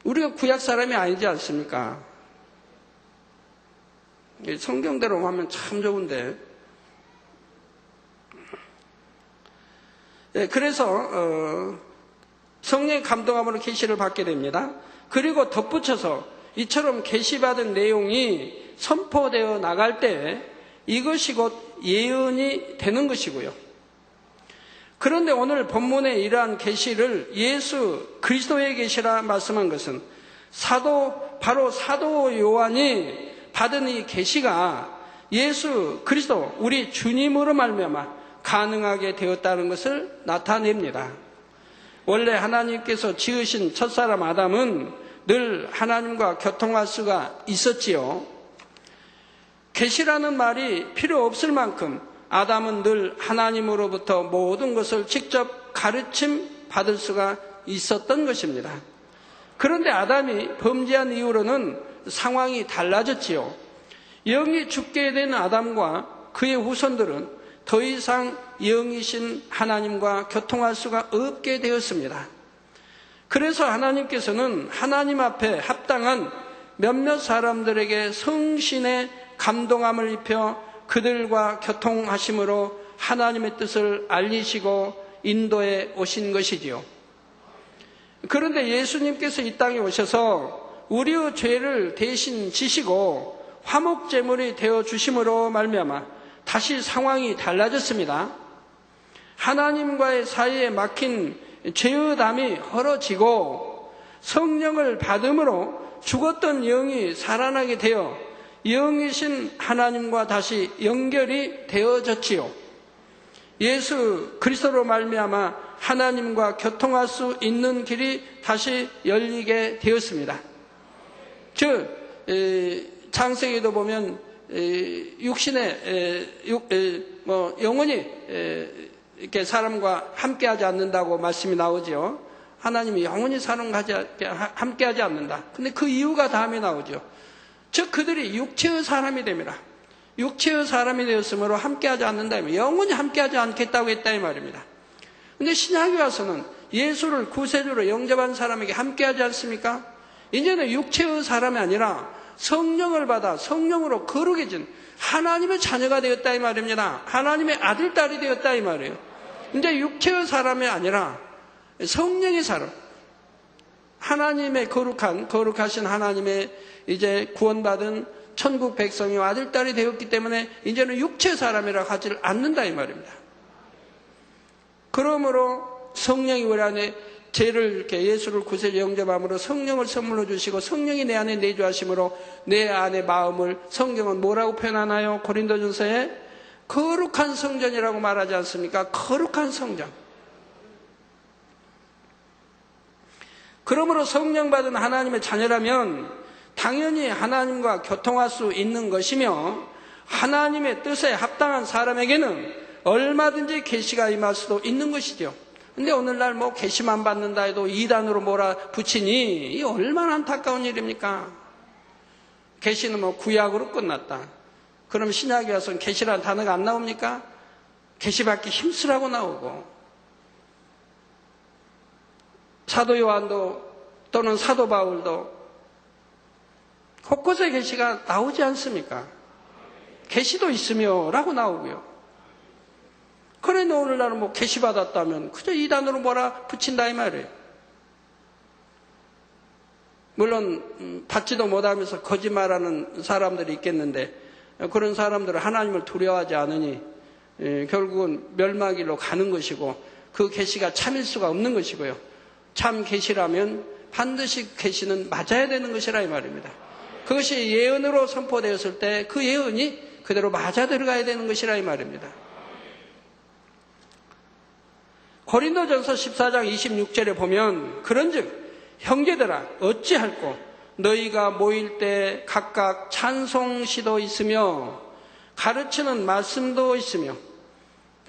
우리가 구약 사람이 아니지 않습니까? 성경대로 하면 참 좋은데. 그래서 성령의 감동함으로 계시를 받게 됩니다. 그리고 덧붙여서 이처럼 계시받은 내용이 선포되어 나갈 때 이것이 곧 예언이 되는 것이고요. 그런데 오늘 본문의 이러한 계시를 예수 그리스도의 계시라 말씀한 것은 바로 사도 요한이 받은 이 계시가 예수 그리스도 우리 주님으로 말미암아 가능하게 되었다는 것을 나타냅니다. 원래 하나님께서 지으신 첫사람 아담은 늘 하나님과 교통할 수가 있었지요. 계시라는 말이 필요 없을 만큼 아담은 늘 하나님으로부터 모든 것을 직접 가르침 받을 수가 있었던 것입니다. 그런데 아담이 범죄한 이후로는 상황이 달라졌지요. 영이 죽게 된 아담과 그의 후손들은 더 이상 영이신 하나님과 교통할 수가 없게 되었습니다. 그래서 하나님께서는 하나님 앞에 합당한 몇몇 사람들에게 성신의 감동함을 입혀 그들과 교통하심으로 하나님의 뜻을 알리시고 인도해 오신 것이지요. 그런데 예수님께서 이 땅에 오셔서 우리의 죄를 대신 지시고 화목제물이 되어 주심으로 말미암아 다시 상황이 달라졌습니다. 하나님과의 사이에 막힌 죄의 담이 헐어지고 성령을 받음으로 죽었던 영이 살아나게 되어 영이신 하나님과 다시 연결이 되어졌지요. 예수 그리스도로 말미암아 하나님과 교통할 수 있는 길이 다시 열리게 되었습니다. 즉 창세기도 보면 영원히 이렇게 사람과 함께하지 않는다고 말씀이 나오죠. 하나님이 영원히 사람과 함께하지 않는다. 근데 그 이유가 다음에 나오죠. 즉 그들이 육체의 사람이 됩니다. 육체의 사람이 되었으므로 함께하지 않는다. 영원히 함께하지 않겠다고 했다 이 말입니다. 근데 신약에 와서는 예수를 구세주로 영접한 사람에게 함께하지 않습니까? 이제는 육체의 사람이 아니라 성령을 받아 성령으로 거룩해진 하나님의 자녀가 되었다 이 말입니다. 하나님의 아들, 딸이 되었다 이 말이에요. 이제 육체의 사람이 아니라 성령의 사람, 하나님의 거룩하신 하나님의 이제 구원받은 천국 백성이 아들, 딸이 되었기 때문에 이제는 육체의 사람이라 하지 않는다 이 말입니다. 그러므로 성령이 우리 안에 죄를 이렇게 예수를 구세주 영접함으로 성령을 선물로 주시고 성령이 내 안에 내주하심으로 내 안의 마음을 성경은 뭐라고 표현하나요? 고린도전서에 거룩한 성전이라고 말하지 않습니까? 거룩한 성전. 그러므로 성령 받은 하나님의 자녀라면 당연히 하나님과 교통할 수 있는 것이며 하나님의 뜻에 합당한 사람에게는 얼마든지 계시가 임할 수도 있는 것이죠. 근데 오늘날 계시만 받는다 해도 이단으로 몰아붙이니 이 얼마나 안타까운 일입니까? 계시는 구약으로 끝났다. 그럼 신약에 와서는 계시라는 단어가 안 나옵니까? 계시받기 힘쓰라고 나오고, 사도 요한도 또는 사도 바울도 곳곳에 계시가 나오지 않습니까? 계시도 있으며 라고 나오고요. 그런데 오늘날은 계시 받았다면 그저 이단으로 몰아붙인다 이 말이에요. 물론 받지도 못하면서 거짓말하는 사람들이 있겠는데 그런 사람들은 하나님을 두려워하지 않으니 결국은 멸망길로 가는 것이고 그 계시가 참일 수가 없는 것이고요. 참 계시라면 반드시 계시는 맞아야 되는 것이라 이 말입니다. 그것이 예언으로 선포되었을 때 그 예언이 그대로 맞아 들어가야 되는 것이라 이 말입니다. 고린도전서 14장 26절에 보면 그런즉 형제들아 어찌할꼬 너희가 모일 때 각각 찬송시도 있으며 가르치는 말씀도 있으며,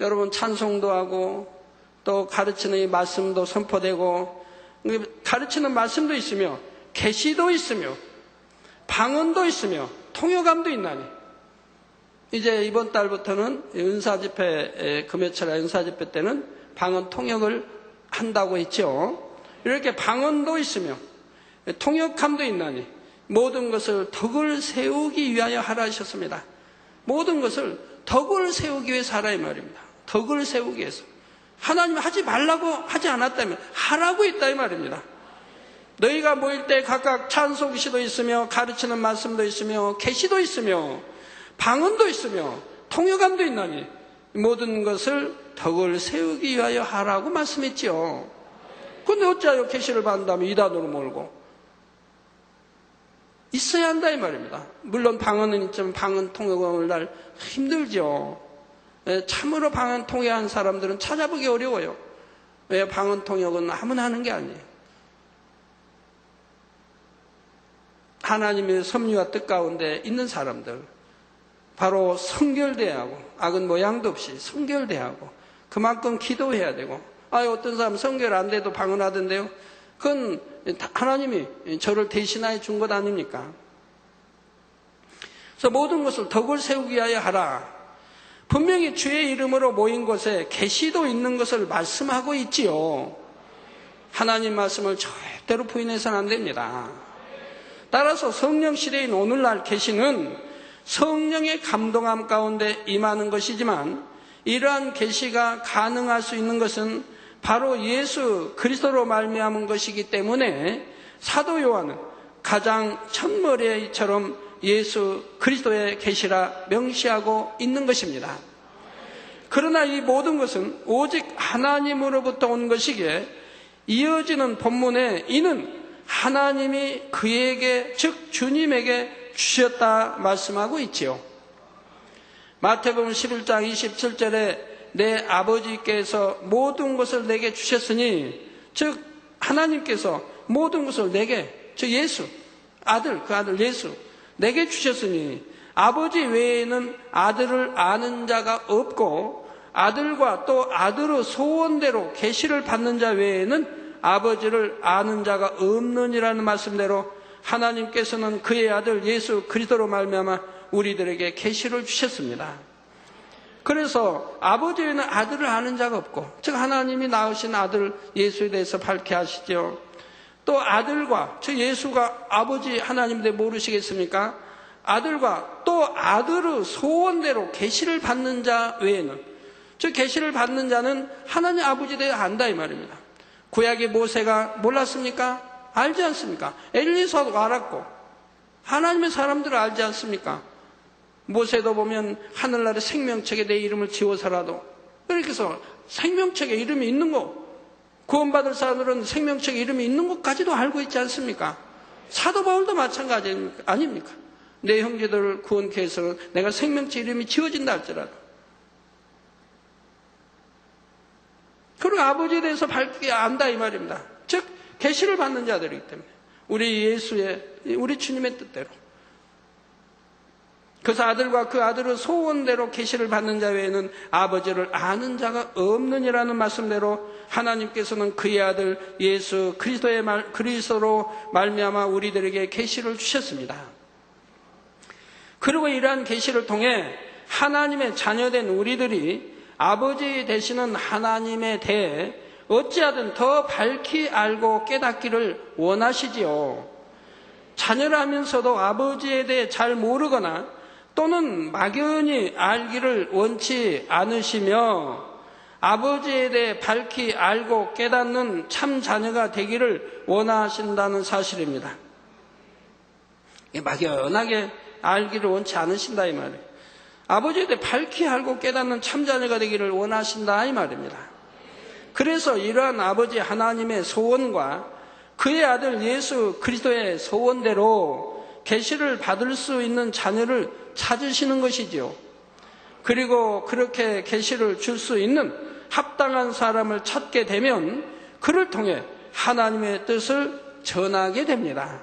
여러분 찬송도 하고 또 가르치는 이 말씀도 선포되고 가르치는 말씀도 있으며 계시도 있으며 방언도 있으며 통역감도 있나니. 이제 이번 달부터는 은사집회 금요철 은사집회 때는 방언 통역을 한다고 했죠. 이렇게 방언도 있으며 통역함도 있나니 모든 것을 덕을 세우기 위하여 하라 하셨습니다. 모든 것을 덕을 세우기 위해서 하라 이 말입니다. 덕을 세우기 위해서. 하나님 하지 말라고 하지 않았다면 하라고 했다 이 말입니다. 너희가 모일 때 각각 찬송시도 있으며 가르치는 말씀도 있으며 계시도 있으며 방언도 있으며 통역함도 있나니 모든 것을 덕을 세우기 위하여 하라고 말씀했지요. 근데 어찌하여 계시를 받는다면 이단으로 몰고 있어야 한다 이 말입니다. 물론 방언은 있지만 방언 통역은 오늘날 힘들죠. 참으로 방언 통역한 사람들은 찾아보기 어려워요. 왜? 방언 통역은 아무나 하는 게 아니에요. 하나님의 섭리와 뜻 가운데 있는 사람들, 바로 성결돼야 하고 악은 모양도 없이 성결돼야 하고 그만큼 기도해야 되고, 어떤 사람 성결 안 돼도 방언하던데요. 그건 하나님이 저를 대신하여 준 것 아닙니까? 그래서 모든 것을 덕을 세우기 위하여 하라. 분명히 주의 이름으로 모인 곳에 계시도 있는 것을 말씀하고 있지요. 하나님 말씀을 절대로 부인해서는 안 됩니다. 따라서 성령 시대인 오늘날 계시는 성령의 감동함 가운데 임하는 것이지만, 이러한 계시가 가능할 수 있는 것은 바로 예수 그리스도로 말미암은 것이기 때문에 사도 요한은 가장 첫머리처럼 예수 그리스도의 계시라 명시하고 있는 것입니다. 그러나 이 모든 것은 오직 하나님으로부터 온 것이기에 이어지는 본문에 이는 하나님이 그에게, 즉 주님에게 주셨다 말씀하고 있지요. 마태복음 11장 27절에 내 아버지께서 모든 것을 내게 주셨으니, 즉 하나님께서 모든 것을 내게, 즉 예수, 그 아들 예수 내게 주셨으니 아버지 외에는 아들을 아는 자가 없고 아들과 또 아들의 소원대로 계시를 받는 자 외에는 아버지를 아는 자가 없느니라는 말씀대로 하나님께서는 그의 아들 예수 그리스도로 말미암아 우리들에게 계시를 주셨습니다. 그래서 아버지 외에는 아들을 아는 자가 없고, 즉 하나님이 낳으신 아들 예수에 대해서 밝게 하시죠. 또 아들과, 즉 예수가 아버지 하나님인데 모르시겠습니까? 아들과 또 아들의 소원대로 계시를 받는 자 외에는, 즉 계시를 받는 자는 하나님 아버지에 대해 안다 이 말입니다. 구약의 모세가 몰랐습니까? 알지 않습니까? 엘리사도 알았고 하나님의 사람들을 알지 않습니까? 모세도 보면 하늘나라 생명책에 내 이름을 지워서라도, 그렇게 해서 생명책에 이름이 있는 거, 구원받을 사람들은 생명책에 이름이 있는 것까지도 알고 있지 않습니까? 사도 바울도 마찬가지 아닙니까? 내 형제들을 구원케 해서 내가 생명책 이름이 지워진다 할지라도. 그리고 아버지에 대해서 밝게 안다 이 말입니다. 즉 계시를 받는 자들이기 때문에 우리 주님의 뜻대로. 그래서 아들과 그 아들의 소원대로 계시를 받는 자 외에는 아버지를 아는 자가 없느니라는 말씀대로 하나님께서는 그의 아들 예수 그리스도로 말미암아 우리들에게 계시를 주셨습니다. 그리고 이러한 계시를 통해 하나님의 자녀된 우리들이 아버지 되시는 하나님에 대해 어찌하든 더 밝히 알고 깨닫기를 원하시지요. 자녀라면서도 아버지에 대해 잘 모르거나 또는 막연히 알기를 원치 않으시며 아버지에 대해 밝히 알고 깨닫는 참 자녀가 되기를 원하신다는 사실입니다. 막연하게 알기를 원치 않으신다 이 말이에요. 아버지에 대해 밝히 알고 깨닫는 참 자녀가 되기를 원하신다 이 말입니다. 그래서 이러한 아버지 하나님의 소원과 그의 아들 예수 그리스도의 소원대로 계시를 받을 수 있는 자녀를 찾으시는 것이지요. 그리고 그렇게 계시를 줄 수 있는 합당한 사람을 찾게 되면 그를 통해 하나님의 뜻을 전하게 됩니다.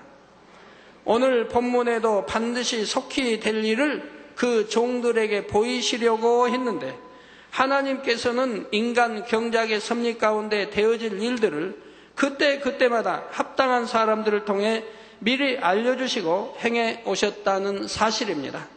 오늘 본문에도 반드시 속히 될 일을 그 종들에게 보이시려고 했는데 하나님께서는 인간 경작의 섭리 가운데 되어질 일들을 그때마다 합당한 사람들을 통해 미리 알려주시고 행해 오셨다는 사실입니다.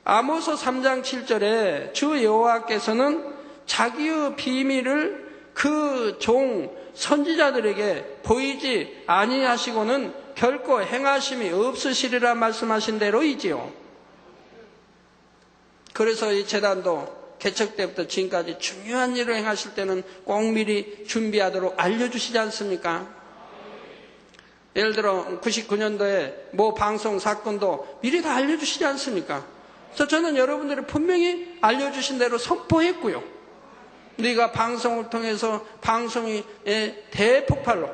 아모스 3장 7절에 주 여호와께서는 자기의 비밀을 그 종 선지자들에게 보이지 아니하시고는 결코 행하심이 없으시리라 말씀하신 대로이지요. 그래서 이 재단도 개척 때부터 지금까지 중요한 일을 행하실 때는 꼭 미리 준비하도록 알려주시지 않습니까? 예를 들어 99년도에 모 방송 사건도 미리 다 알려주시지 않습니까? 그래서 저는 여러분들이 분명히 알려주신 대로 선포했고요. 너희가 방송을 통해서 방송이 대폭발로,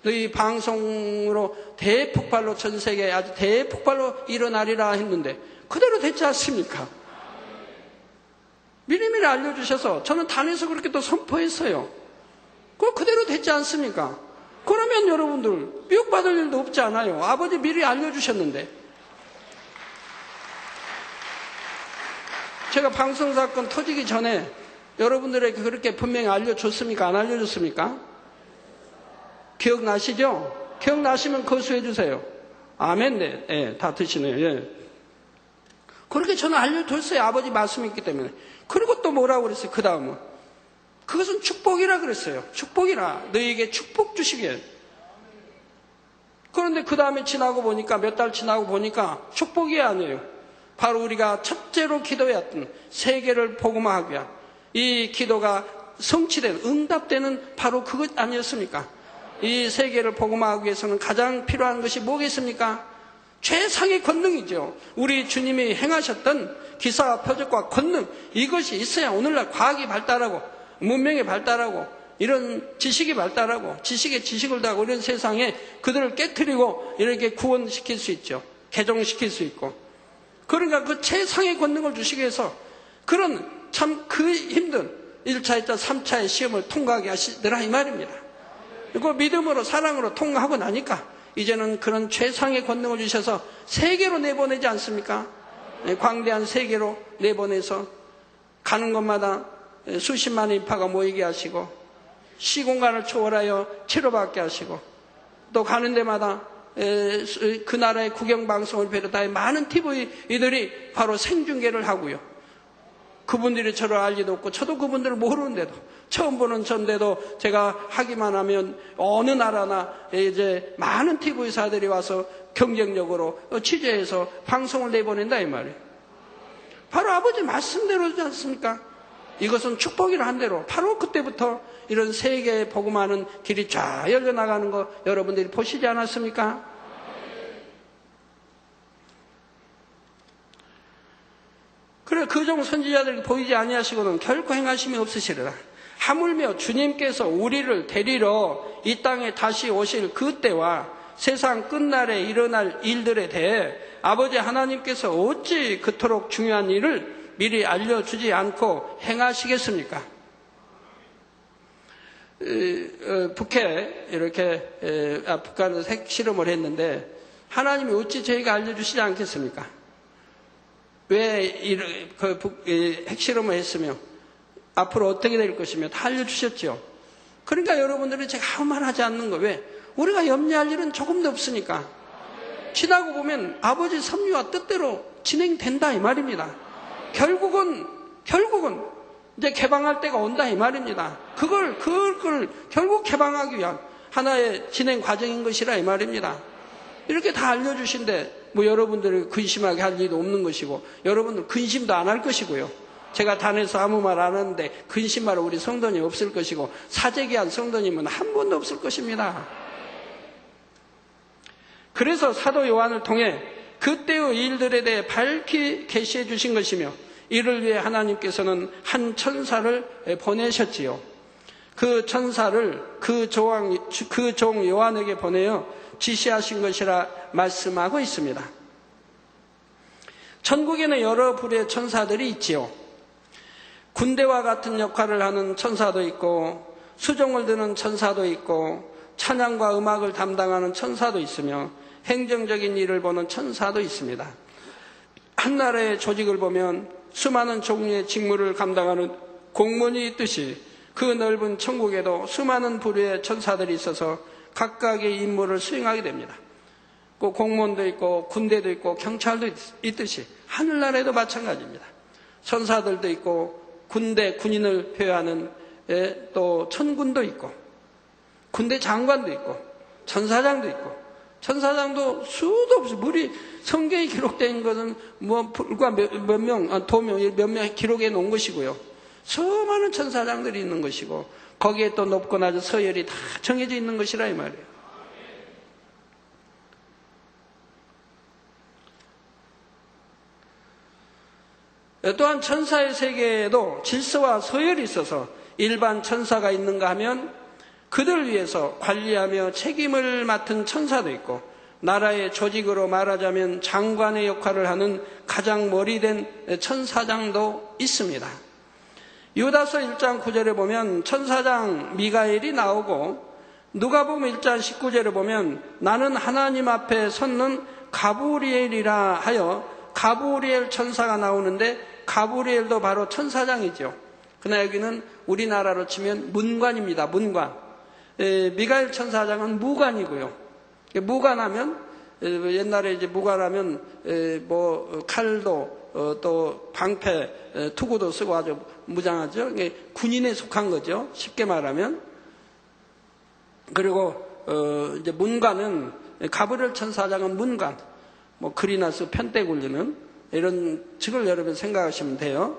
너희 방송으로 대폭발로 전 세계에 아주 대폭발로 일어나리라 했는데 그대로 됐지 않습니까? 미리미리 알려주셔서 저는 단에서 그렇게 또 선포했어요. 그대로 됐지 않습니까? 그러면 여러분들 미혹받을 일도 없지 않아요. 아버지 미리 알려주셨는데. 제가 방송사건 터지기 전에 여러분들에게 그렇게 분명히 알려줬습니까? 안 알려줬습니까? 기억나시죠? 기억나시면 거수해 주세요. 아멘. 네. 예, 다 드시네요. 예. 그렇게 저는 알려줬어요. 아버지 말씀이 있기 때문에. 그리고 또 뭐라고 그랬어요? 그 다음은 그것은 축복이라 그랬어요. 축복이라 너희에게 축복 주시게. 그런데 그 다음에 지나고 보니까 몇 달 지나고 보니까 축복이 아니에요. 바로 우리가 첫째로 기도했던 세계를 복음화하기 위한 이 기도가 성취된 응답되는 바로 그것 아니었습니까? 이 세계를 복음화하기 위해서는 가장 필요한 것이 뭐겠습니까? 최상의 권능이죠. 우리 주님이 행하셨던 기사와 표적과 권능, 이것이 있어야 오늘날 과학이 발달하고 문명이 발달하고 이런 지식이 발달하고 지식에 지식을 더하고 이런 세상에 그들을 깨트리고 이렇게 구원시킬 수 있죠. 개종시킬 수 있고, 그러니까 그 최상의 권능을 주시기 위해서 그런 참 그 힘든 1차, 2차, 3차의 시험을 통과하게 하시더라 이 말입니다. 그리고 믿음으로 사랑으로 통과하고 나니까 이제는 그런 최상의 권능을 주셔서 세계로 내보내지 않습니까? 광대한 세계로 내보내서 가는 곳마다 수십만의 인파가 모이게 하시고, 시공간을 초월하여 치료받게 하시고, 또 가는 데마다 그 나라의 국영방송을 비롯하여 많은 TV들이 바로 생중계를 하고요. 그분들이 저를 알 리도 없고 저도 그분들을 모르는데도, 처음 보는 전데도 제가 하기만 하면 어느 나라나 이제 많은 TV사들이 와서 경쟁력으로 취재해서 방송을 내보낸다 이 말이에요. 바로 아버지 말씀대로지 않습니까? 이것은 축복이라 한 대로 바로 그때부터 이런 세계에 복음하는 길이 쫙 열려나가는 거 여러분들이 보시지 않았습니까? 그래, 그종 선지자들이 보이지 아니하시고는 결코 행하심이 없으시리라. 하물며 주님께서 우리를 데리러 이 땅에 다시 오실 그때와 세상 끝날에 일어날 일들에 대해 아버지 하나님께서 어찌 그토록 중요한 일을 미리 알려주지 않고 행하시겠습니까? 북한에 이렇게 북한에서 핵실험을 했는데 하나님이 어찌 저희가 알려주시지 않겠습니까? 왜 핵실험을 했으며 앞으로 어떻게 될 것이며 다 알려주셨죠. 그러니까 여러분들이 제가 아무 말 하지 않는 거, 왜? 우리가 염려할 일은 조금도 없으니까. 지나고 보면 아버지 섭리와 뜻대로 진행된다 이 말입니다. 결국은 이제 개방할 때가 온다 이 말입니다. 그걸 결국 개방하기 위한 하나의 진행 과정인 것이라 이 말입니다. 이렇게 다 알려주신데 뭐 여러분들이 근심하게 할 일도 없는 것이고, 여러분들 근심도 안 할 것이고요. 제가 단에서 아무 말 안 하는데 근심할 우리 성도님 없을 것이고, 사재기한 성도님은 한 번도 없을 것입니다. 그래서 사도 요한을 통해 그때의 일들에 대해 밝히 계시해 주신 것이며, 이를 위해 하나님께서는 한 천사를 보내셨지요. 그 천사를 그 종 요한에게 보내어 지시하신 것이라 말씀하고 있습니다. 천국에는 여러 부류의 천사들이 있지요. 군대와 같은 역할을 하는 천사도 있고, 수종을 드는 천사도 있고, 찬양과 음악을 담당하는 천사도 있으며, 행정적인 일을 보는 천사도 있습니다. 한 나라의 조직을 보면 수많은 종류의 직무를 감당하는 공무원이 있듯이 그 넓은 천국에도 수많은 부류의 천사들이 있어서 각각의 임무를 수행하게 됩니다. 그 공무원도 있고 군대도 있고 경찰도 있듯이 하늘나라에도 마찬가지입니다. 천사들도 있고 군인을 표하는 또 천군도 있고 군대 장관도 있고 천사장도 있고, 천사장도 수도 없이, 성경에 기록된 것은 불과 몇 명 기록해 놓은 것이고요. 수많은 천사장들이 있는 것이고, 거기에 또 높고 낮은 서열이 다 정해져 있는 것이라 이 말이에요. 또한 천사의 세계에도 질서와 서열이 있어서 일반 천사가 있는가 하면 그들을 위해서 관리하며 책임을 맡은 천사도 있고, 나라의 조직으로 말하자면 장관의 역할을 하는 가장 머리된 천사장도 있습니다. 유다서 1장 9절에 보면 천사장 미가엘이 나오고, 누가복음 1장 19절에 보면 나는 하나님 앞에 섰는 가브리엘이라 하여 가브리엘 천사가 나오는데, 가브리엘도 바로 천사장이죠. 그러나 여기는 우리나라로 치면 문관입니다. 문관. 미가엘 천사장은 무관이고요. 무관하면, 옛날에 이제 무관하면 칼도 또 방패, 투구도 쓰고 아주 무장하죠. 이게 군인에 속한 거죠. 쉽게 말하면. 그리고 이제 문관은, 가브리엘 천사장은 문관, 글이나 써 편대 굴리는 이런 측을 여러분 생각하시면 돼요.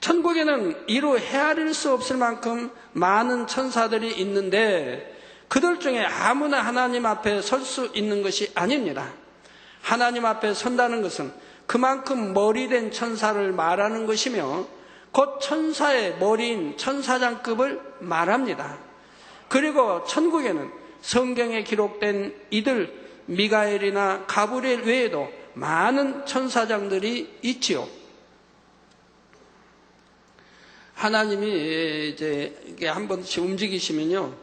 천국에는 이루 헤아릴 수 없을 만큼 많은 천사들이 있는데, 그들 중에 아무나 하나님 앞에 설 수 있는 것이 아닙니다. 하나님 앞에 선다는 것은 그만큼 머리된 천사를 말하는 것이며, 곧 천사의 머리인 천사장급을 말합니다. 그리고 천국에는 성경에 기록된 이들 미가엘이나 가브리엘 외에도 많은 천사장들이 있지요. 하나님이 이제 이게 한 번씩 움직이시면요,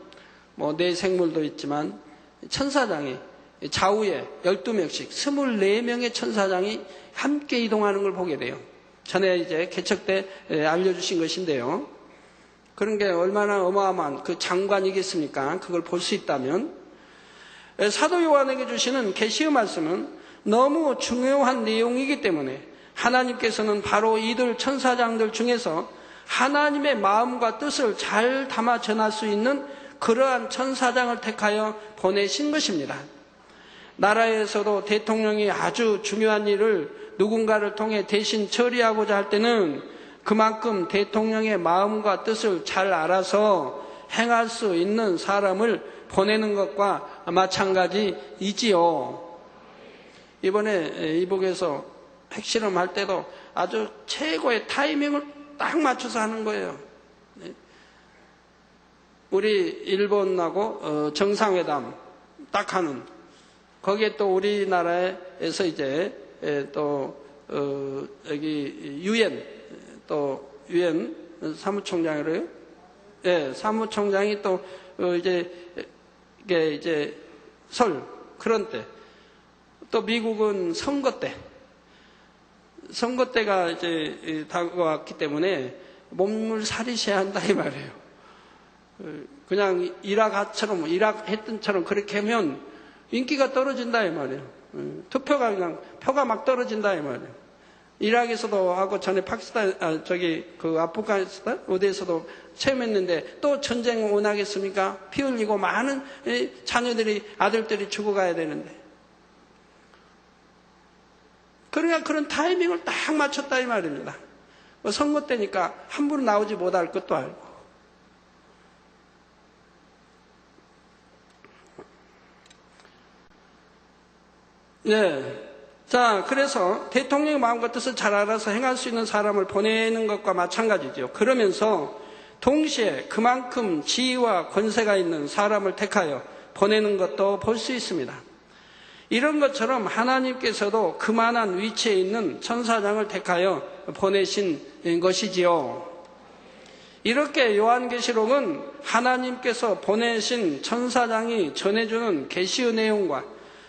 뭐 내 생물도 있지만 천사장이 좌우에 12명씩 24명의 천사장이 함께 이동하는 걸 보게 돼요. 전에 이제 개척 때 알려주신 것인데요. 그런 게 얼마나 어마어마한 그 장관이겠습니까? 그걸 볼 수 있다면. 사도 요한에게 주시는 계시의 말씀은 너무 중요한 내용이기 때문에 하나님께서는 바로 이들 천사장들 중에서 하나님의 마음과 뜻을 잘 담아 전할 수 있는 그러한 천사장을 택하여 보내신 것입니다. 나라에서도 대통령이 아주 중요한 일을 누군가를 통해 대신 처리하고자 할 때는 그만큼 대통령의 마음과 뜻을 잘 알아서 행할 수 있는 사람을 보내는 것과 마찬가지이지요. 이번에 이북에서 핵실험할 때도 아주 최고의 타이밍을 딱 맞춰서 하는 거예요. 우리 일본하고 정상회담 딱 하는, 거기에 또 우리나라에서 이제 또 여기 유엔 사무총장이래요. 예, 사무총장이 또 이게 설 그런 때, 또 미국은 선거 때가 이제 다가왔기 때문에 몸을 사리셔야 한다 이 말이에요. 그냥 이락 했던 처럼 그렇게 하면 인기가 떨어진다 이 말이에요. 투표가 그냥 표가 막 떨어진다 이 말이에요. 이락에서도 하고 전에 파키스탄 그 아프가니스탄 어디에서도 체험했는데 또 전쟁 원하겠습니까? 피 흘리고 많은 자녀들이 아들들이 죽어가야 되는데, 그러니까 그런 타이밍을 딱 맞췄다 이 말입니다. 선거 때니까 함부로 나오지 못할 것도 알고. 네. 자, 그래서 대통령의 마음과 뜻을 잘 알아서 행할 수 있는 사람을 보내는 것과 마찬가지죠. 그러면서 동시에 그만큼 지위와 권세가 있는 사람을 택하여 보내는 것도 볼 수 있습니다. 이런 것처럼 하나님께서도 그만한 위치에 있는 천사장을 택하여 보내신 것이지요. 이렇게 요한계시록은 하나님께서 보내신 천사장이 전해주는 계시의 내용과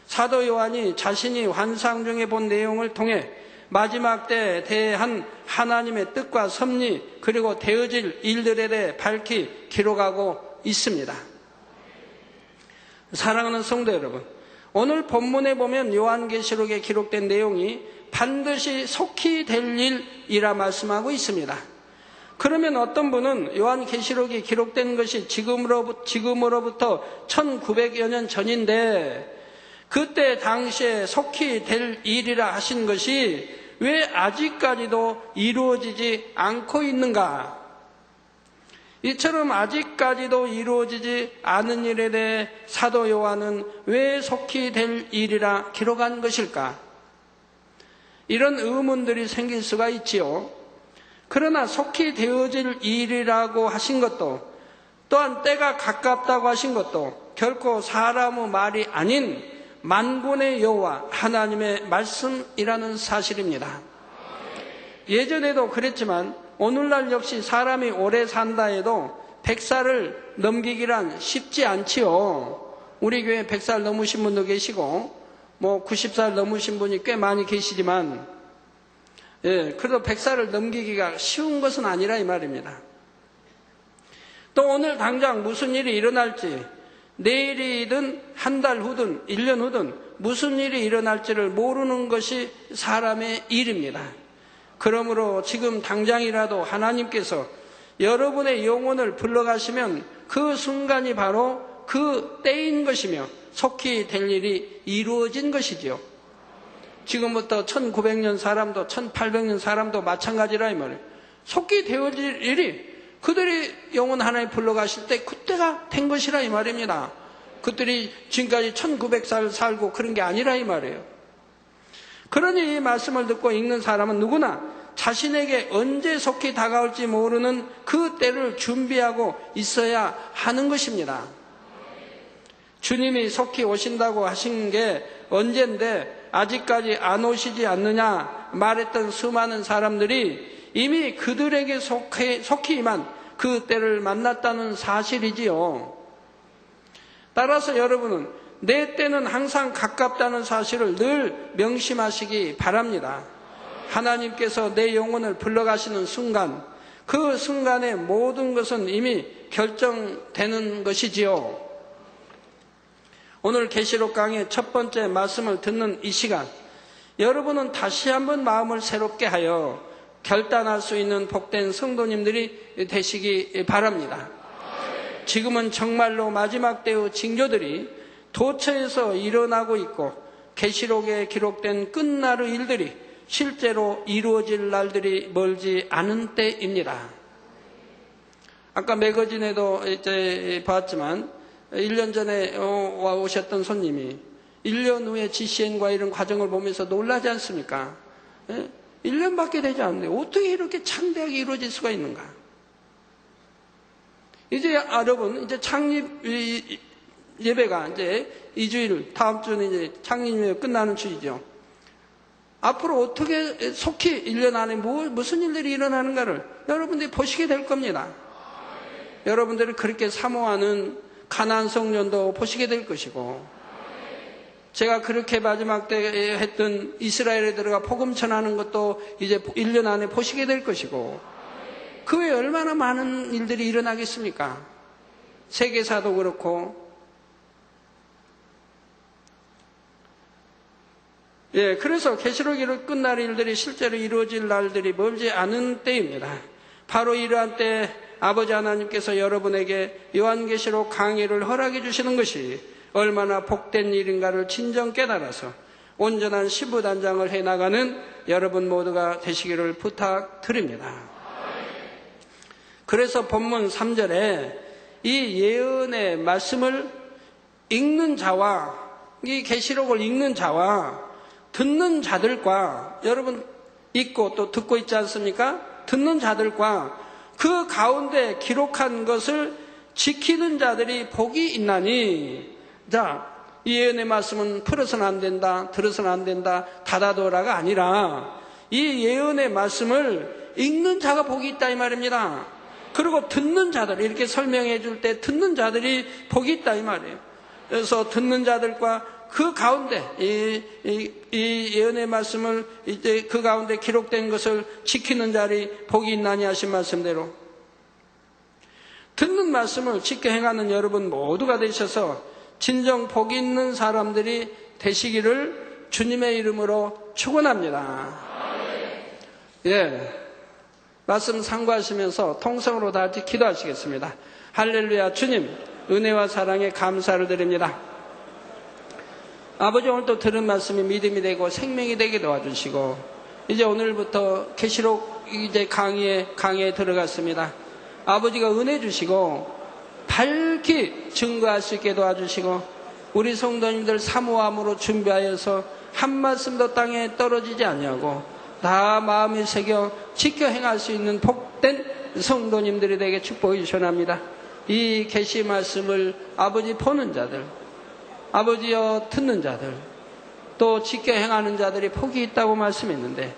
사도 요한이 자신이 환상 중에 본 내용을 통해 마지막 때에 대한 하나님의 뜻과 섭리, 그리고 되어질 일들에 대해 밝히 기록하고 있습니다. 사랑하는 성도 여러분, 오늘 본문에 보면 요한계시록에 기록된 내용이 반드시 속히 될 일이라 말씀하고 있습니다. 그러면 어떤 분은 요한계시록이 기록된 것이 지금으로부터 1900여 년 전인데 그때 당시에 속히 될 일이라 하신 것이 왜 아직까지도 이루어지지 않고 있는가? 이처럼 아직까지도 이루어지지 않은 일에 대해 사도 요한은 왜 속히 될 일이라 기록한 것일까? 이런 의문들이 생길 수가 있지요. 그러나 속히 되어질 일이라고 하신 것도, 또한 때가 가깝다고 하신 것도 결코 사람의 말이 아닌 만군의 여호와 하나님의 말씀이라는 사실입니다. 예전에도 그랬지만 오늘날 역시 사람이 오래 산다 해도 100살을 넘기기란 쉽지 않지요. 우리 교회 100살 넘으신 분도 계시고 뭐 90살 넘으신 분이 꽤 많이 계시지만, 그래도 100살을 넘기기가 쉬운 것은 아니라 이 말입니다. 또 오늘 당장 무슨 일이 일어날지, 내일이든 한 달 후든 1년 후든 무슨 일이 일어날지를 모르는 것이 사람의 일입니다. 그러므로 지금 당장이라도 하나님께서 여러분의 영혼을 불러가시면 그 순간이 바로 그 때인 것이며 속히 될 일이 이루어진 것이지요. 지금부터 1900년 사람도 1800년 사람도 마찬가지라 이 말이에요. 속히 되어질 일이 그들이 영혼 하나에 불러가실 때 그때가 된 것이라 이 말입니다. 그들이 지금까지 1900살 살고 그런 게 아니라 이 말이에요. 그러니 이 말씀을 듣고 읽는 사람은 누구나 자신에게 언제 속히 다가올지 모르는 그 때를 준비하고 있어야 하는 것입니다. 주님이 속히 오신다고 하신 게 언젠데 아직까지 안 오시지 않느냐 말했던 수많은 사람들이 이미 그들에게 속히 임한 그 때를 만났다는 사실이지요. 따라서 여러분은 내 때는 항상 가깝다는 사실을 늘 명심하시기 바랍니다. 하나님께서 내 영혼을 불러가시는 순간, 그 순간에 모든 것은 이미 결정되는 것이지요. 오늘 계시록 강의 첫 번째 말씀을 듣는 이 시간, 여러분은 다시 한번 마음을 새롭게 하여 결단할 수 있는 복된 성도님들이 되시기 바랍니다. 지금은 정말로 마지막 때의 징조들이 도처에서 일어나고 있고 계시록에 기록된 끝날의 일들이 실제로 이루어질 날들이 멀지 않은 때입니다. 아까 매거진에도 이제 봤지만 1년 전에 와 오셨던 손님이 1년 후에 GCN과 이런 과정을 보면서 놀라지 않습니까? 1년밖에 되지 않는데 어떻게 이렇게 창대하게 이루어질 수가 있는가? 이제 여러분, 이제 창립 예배가 이제 2주일, 다음 주는 이제 창립 예배 끝나는 주이죠. 앞으로 어떻게 속히 1년 안에 무슨 일들이 일어나는가를 여러분들이 보시게 될 겁니다. 여러분들이 그렇게 사모하는 가나안 성전도 보시게 될 것이고, 제가 그렇게 마지막 때 했던 이스라엘에 들어가 복음 전하는 것도 이제 1년 안에 보시게 될 것이고, 그 외에 얼마나 많은 일들이 일어나겠습니까? 세계사도 그렇고. 그래서 계시록이 끝날 일들이 실제로 이루어질 날들이 멀지 않은 때입니다. 바로 이러한 때 아버지 하나님께서 여러분에게 요한계시록 강의를 허락해 주시는 것이 얼마나 복된 일인가를 진정 깨달아서 온전한 신부단장을 해나가는 여러분 모두가 되시기를 부탁드립니다. 그래서 본문 3절에 이 예언의 말씀을 읽는 자와, 이 계시록을 읽는 자와 듣는 자들과, 여러분 읽고 또 듣고 있지 않습니까? 듣는 자들과 그 가운데 기록한 것을 지키는 자들이 복이 있나니. 자, 이 예언의 말씀은 풀어서는 안 된다, 들어서는 안 된다, 닫아둬라가 아니라 이 예언의 말씀을 읽는 자가 복이 있다 이 말입니다. 그리고 듣는 자들, 이렇게 설명해 줄 때 듣는 자들이 복이 있다 이 말이에요. 그래서 듣는 자들과 그 가운데 이 예언의 말씀을 이제 그 가운데 기록된 것을 지키는 자리 복이 있나니 하신 말씀대로 듣는 말씀을 지켜 행하는 여러분 모두가 되셔서 진정 복이 있는 사람들이 되시기를 주님의 이름으로 축원합니다. 말씀 상고하시면서 통성으로 다 같이 기도하시겠습니다. 할렐루야. 주님, 은혜와 사랑에 감사를 드립니다. 아버지, 오늘 또 들은 말씀이 믿음이 되고 생명이 되게 도와주시고, 이제 오늘부터 계시록 이제 강의에 들어갔습니다. 아버지가 은혜 주시고 밝히 증거할 수 있게 도와주시고, 우리 성도님들 사모함으로 준비하여서 한 말씀도 땅에 떨어지지 아니하고 다 마음에 새겨 지켜 행할 수 있는 복된 성도님들이 되게 축복해 주셔납니다. 이 계시 말씀을 아버지 보는 자들, 아버지여 듣는 자들, 또 지켜 행하는 자들이 복이 있다고 말씀했는데,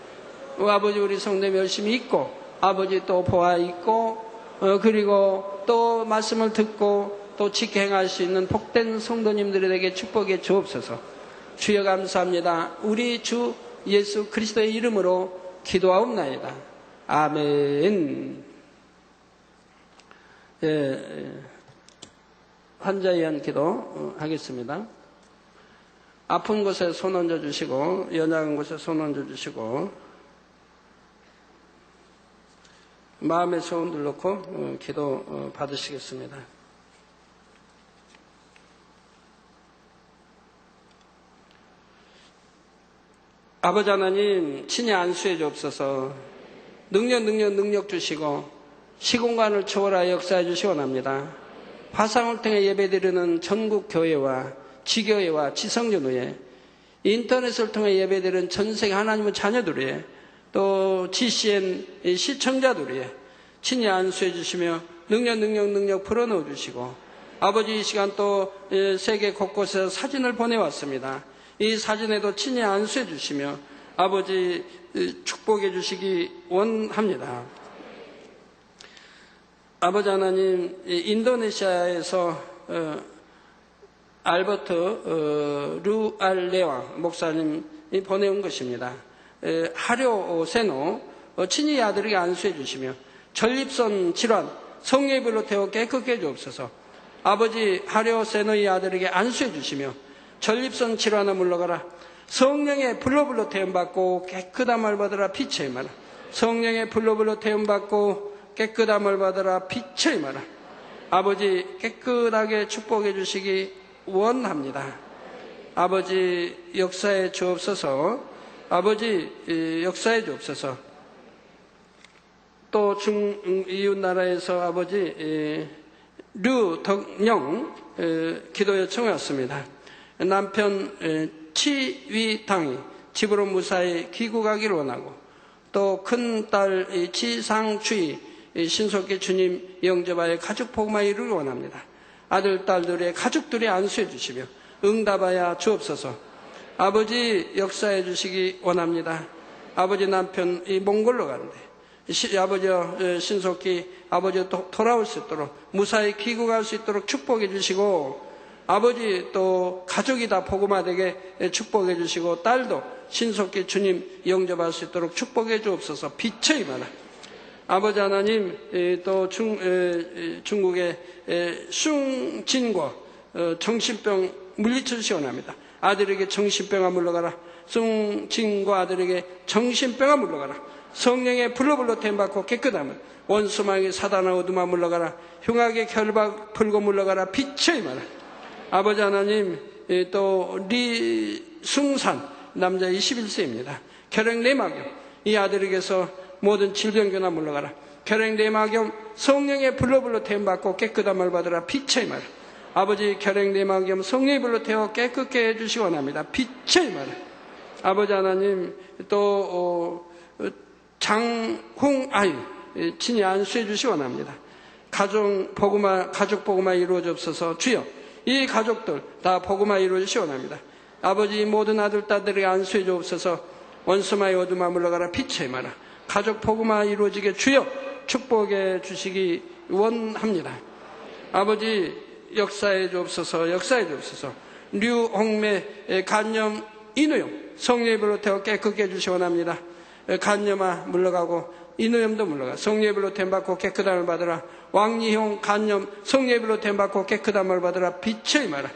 아버지 우리 성도님 열심히 있고, 아버지 또 보아 있고, 그리고 또 말씀을 듣고 또 지켜 행할 수 있는 복된 성도님들에게 축복해 주옵소서. 주여 감사합니다. 우리 주 예수 그리스도의 이름으로 기도하옵나이다. 아멘. 환자 위한 기도 하겠습니다. 아픈 곳에 손 얹어 주시고, 연약한 곳에 손 얹어 주시고, 마음에 소원들 놓고 기도 받으시겠습니다. 아버지 하나님, 친히 안수해 주옵소서. 능력 주시고 시공간을 초월하여 역사해 주시기 원합니다. 화상을 통해 예배드리는 전국 교회와 지교회와 지성전후에, 인터넷을 통해 예배드리는 전세계 하나님의 자녀들에, 또 GCN 시청자들에 친히 안수해 주시며 능력 풀어넣어 주시고, 아버지 이 시간 또 세계 곳곳에서 사진을 보내왔습니다. 이 사진에도 친히 안수해 주시며 아버지 축복해 주시기 원합니다. 아버지 하나님, 인도네시아에서 알버트 루알레와 목사님이 보내온 것입니다. 하료 세노 친히 아들에게 안수해 주시며 전립선 질환 성령의 불로 태워 깨끗게 해 주옵소서. 아버지 하료 세노의 아들에게 안수해 주시며 전립선 질환을 물러가라. 성령의 불로 태움받고 깨끗함을 받으라. 빛의 마라. 성령의 불로 태움받고 깨끗함을 받으라. 빛의 마라. 아버지 깨끗하게 축복해 주시기 원합니다. 아버지 역사해 주옵소서. 아버지 역사해 주옵소서. 또 이웃 나라에서 아버지 류덕영 기도 요청을 왔습니다. 남편 치위당이 집으로 무사히 귀국하기를 원하고 또 큰딸 치상추이 신속히 주님 영접하여 가족 복음화 이루기를 원합니다. 아들, 딸들의 가족들이 안수해 주시며 응답하여 주옵소서. 아버지 역사해 주시기 원합니다. 아버지 남편이 몽골로 가는데 아버지 신속히 아버지 돌아올 수 있도록 무사히 귀국할 수 있도록 축복해 주시고 아버지 또 가족이 다 복음화되게 축복해 주시고 딸도 신속히 주님 영접할 수 있도록 축복해 주옵소서. 빛의 마라. 아버지 하나님 또 중국의 숭진과 정신병 물리쳐 주시기 원합니다. 아들에게 정신병아 물러가라. 숭진과 아들에게 정신병아 물러가라. 성령의 불로 댐받고 깨끗함을 원수망의 사단아 어둠아 물러가라. 흉악의 결박 풀고 물러가라. 빛의 마라. 아버지 하나님 또 리숭산 남자 21세입니다. 결핵내막염 이 아들에게서 모든 질병교나 물러가라. 결핵내막염 성령의 불로 태움받고 깨끗함을 받으라. 빛의 말. 아버지 결핵내막염 성령의 불로 태워 깨끗게 해주시기 원합니다. 빛의 말. 아버지 하나님 또 장홍아유 친히 안수해 주시기 원합니다. 가족 복음화 이루어졌어서 주여 이 가족들 다 복음화 이루어지시기 원합니다. 아버지 모든 아들 딸들에게 안수해 주옵소서. 원수마의 어둠아 물러가라. 빛의 마라. 가족 복음화 이루어지게 주여 축복해 주시기 원합니다. 아버지 역사해 주옵소서. 역사해 주옵소서. 류홍매 간염 인후염 성령의 불로 태워 깨끗게 해주시기 원합니다. 간염아 물러가고 인후염도 물러가 성령의 불로 댐받고 깨끗함을 받으라. 왕리형 간염 성령의 불로 댐받고 깨끗함을 받으라. 빛의 마라.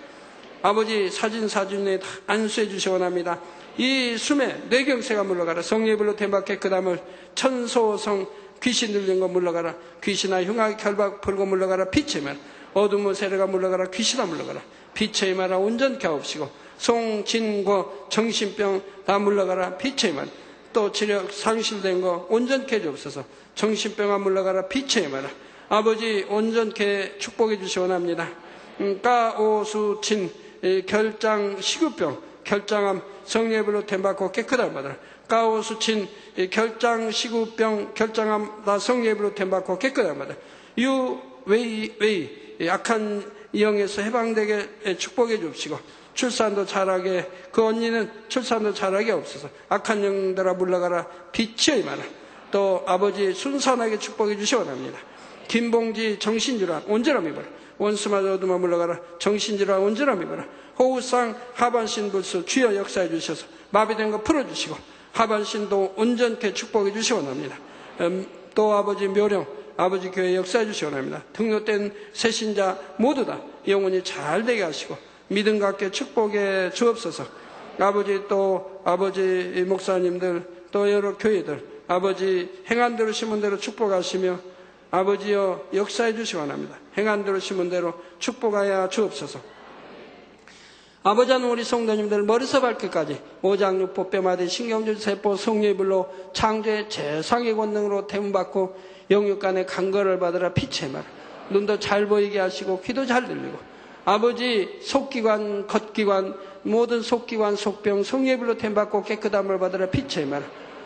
아버지 사진에 안수해 주시기 원합니다. 이 숨에 뇌경색가 물러가라. 성령의 불로 댐받고 깨끗함을 천소성 귀신 들린 거 물러가라. 귀신아 흉악의 결박 풀고 물러가라. 빛의 마라. 어둠의 세례가 물러가라. 귀신아 물러가라. 빛의 마라. 온전케 하옵시고 송진고 정신병 다 물러가라. 빛의 마라. 또 지력 상실된 거 온전케 해주옵소서. 정신병아 물러가라. 빛의 마라. 아버지 온전케 축복해 주시기 원합니다. 까오수친 결장 식후병 결장암 성령의 불로 댐받고 깨끗함을 받으라. 까오수친 결장 식후병 결장암 다 성령의 불로 댐받고 깨끗함을 받으라. 유웨이 약한 영에서 해방되게 축복해 주옵시고 출산도 잘하게 그 언니는 출산도 잘하게 없어서 악한 영들아 물러가라. 빛의 마라. 또 아버지 순산하게 축복해 주시기 원합니다. 김봉지 정신질환 온전함 입어라. 원수마저 어둠아 물러가라. 정신질환 온전함 입어라. 호우상 하반신 불수 주여 역사해 주셔서 마비된 거 풀어주시고 하반신도 온전케 축복해 주시기 원합니다. 또 아버지 묘령 아버지 교회 역사해 주시기 원합니다. 등록된 새신자 모두 다 영혼이 잘 되게 하시고 믿음 갖게 축복해 주옵소서. 아버지 또 아버지 목사님들 또 여러 교회들 아버지 행한 대로 심은 대로 축복하시며 아버지여 역사해 주시기 원합니다. 행한 대로 심은 대로 축복하여 주옵소서. 아버지 하는 우리 성도님들 머리서 발끝까지 오장육부 뼈마디 신경줄 세포 성령의 불로 창조의 최상의 권능으로 태움받고 영육간의 간거를 받으라. 빛의 말. 눈도 잘 보이게 하시고 귀도 잘 들리고 아버지 속기관 겉기관 모든 속기관 속병 성령의 불로 템받고 깨끗함을 받으라. 빛의 말.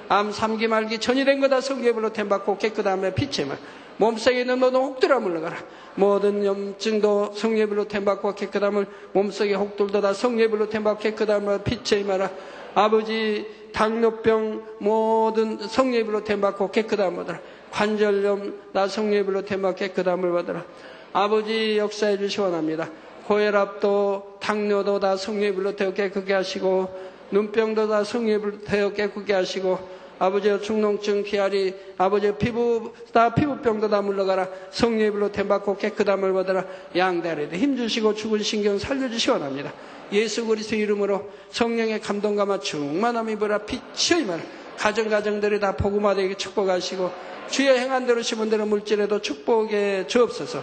암 3기 말기 전이 된 거다 성령의 불로 템받고 깨끗함을 빛의 말. 몸속에 있는 모든 혹들아 물러가라. 모든 염증도 성령의 불로 템받고 깨끗함을, 몸속의 혹들도 다 성령의 불로 템받고 깨끗함을 빛의 임하라. 아버지, 당뇨병 모든 성령의 불로 템받고 깨끗함을 받아라. 관절염 나 성령의 불로 템받고 깨끗함을 받아라. 아버지, 역사해 주시 원합니다. 고혈압도 당뇨도 다 성령의 불로 태워 깨끗게 하시고, 눈병도 다 성령의 불로 태워 깨끗게 하시고, 아버지의 중농증, 기아리, 아버지의 피부병도 다 물러가라. 성령의 불로 템받고 깨끗함을 받아라. 양다리에 힘주시고 죽은 신경 살려주시 원합니다. 예수 그리스도의 이름으로 성령의 감동감화 충만함이 보라. 빛이 임하라. 가정들이 다 복음화되게 축복하시고, 주의 행한 대로 심은 대로 물질에도 축복에 주옵소서.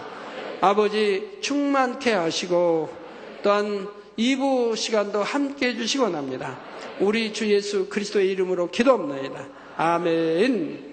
아버지, 충만케 하시고, 또한 2부 시간도 함께 해주시기 원합니다. 우리 주 예수 그리스도의 이름으로 기도합니다. 아멘.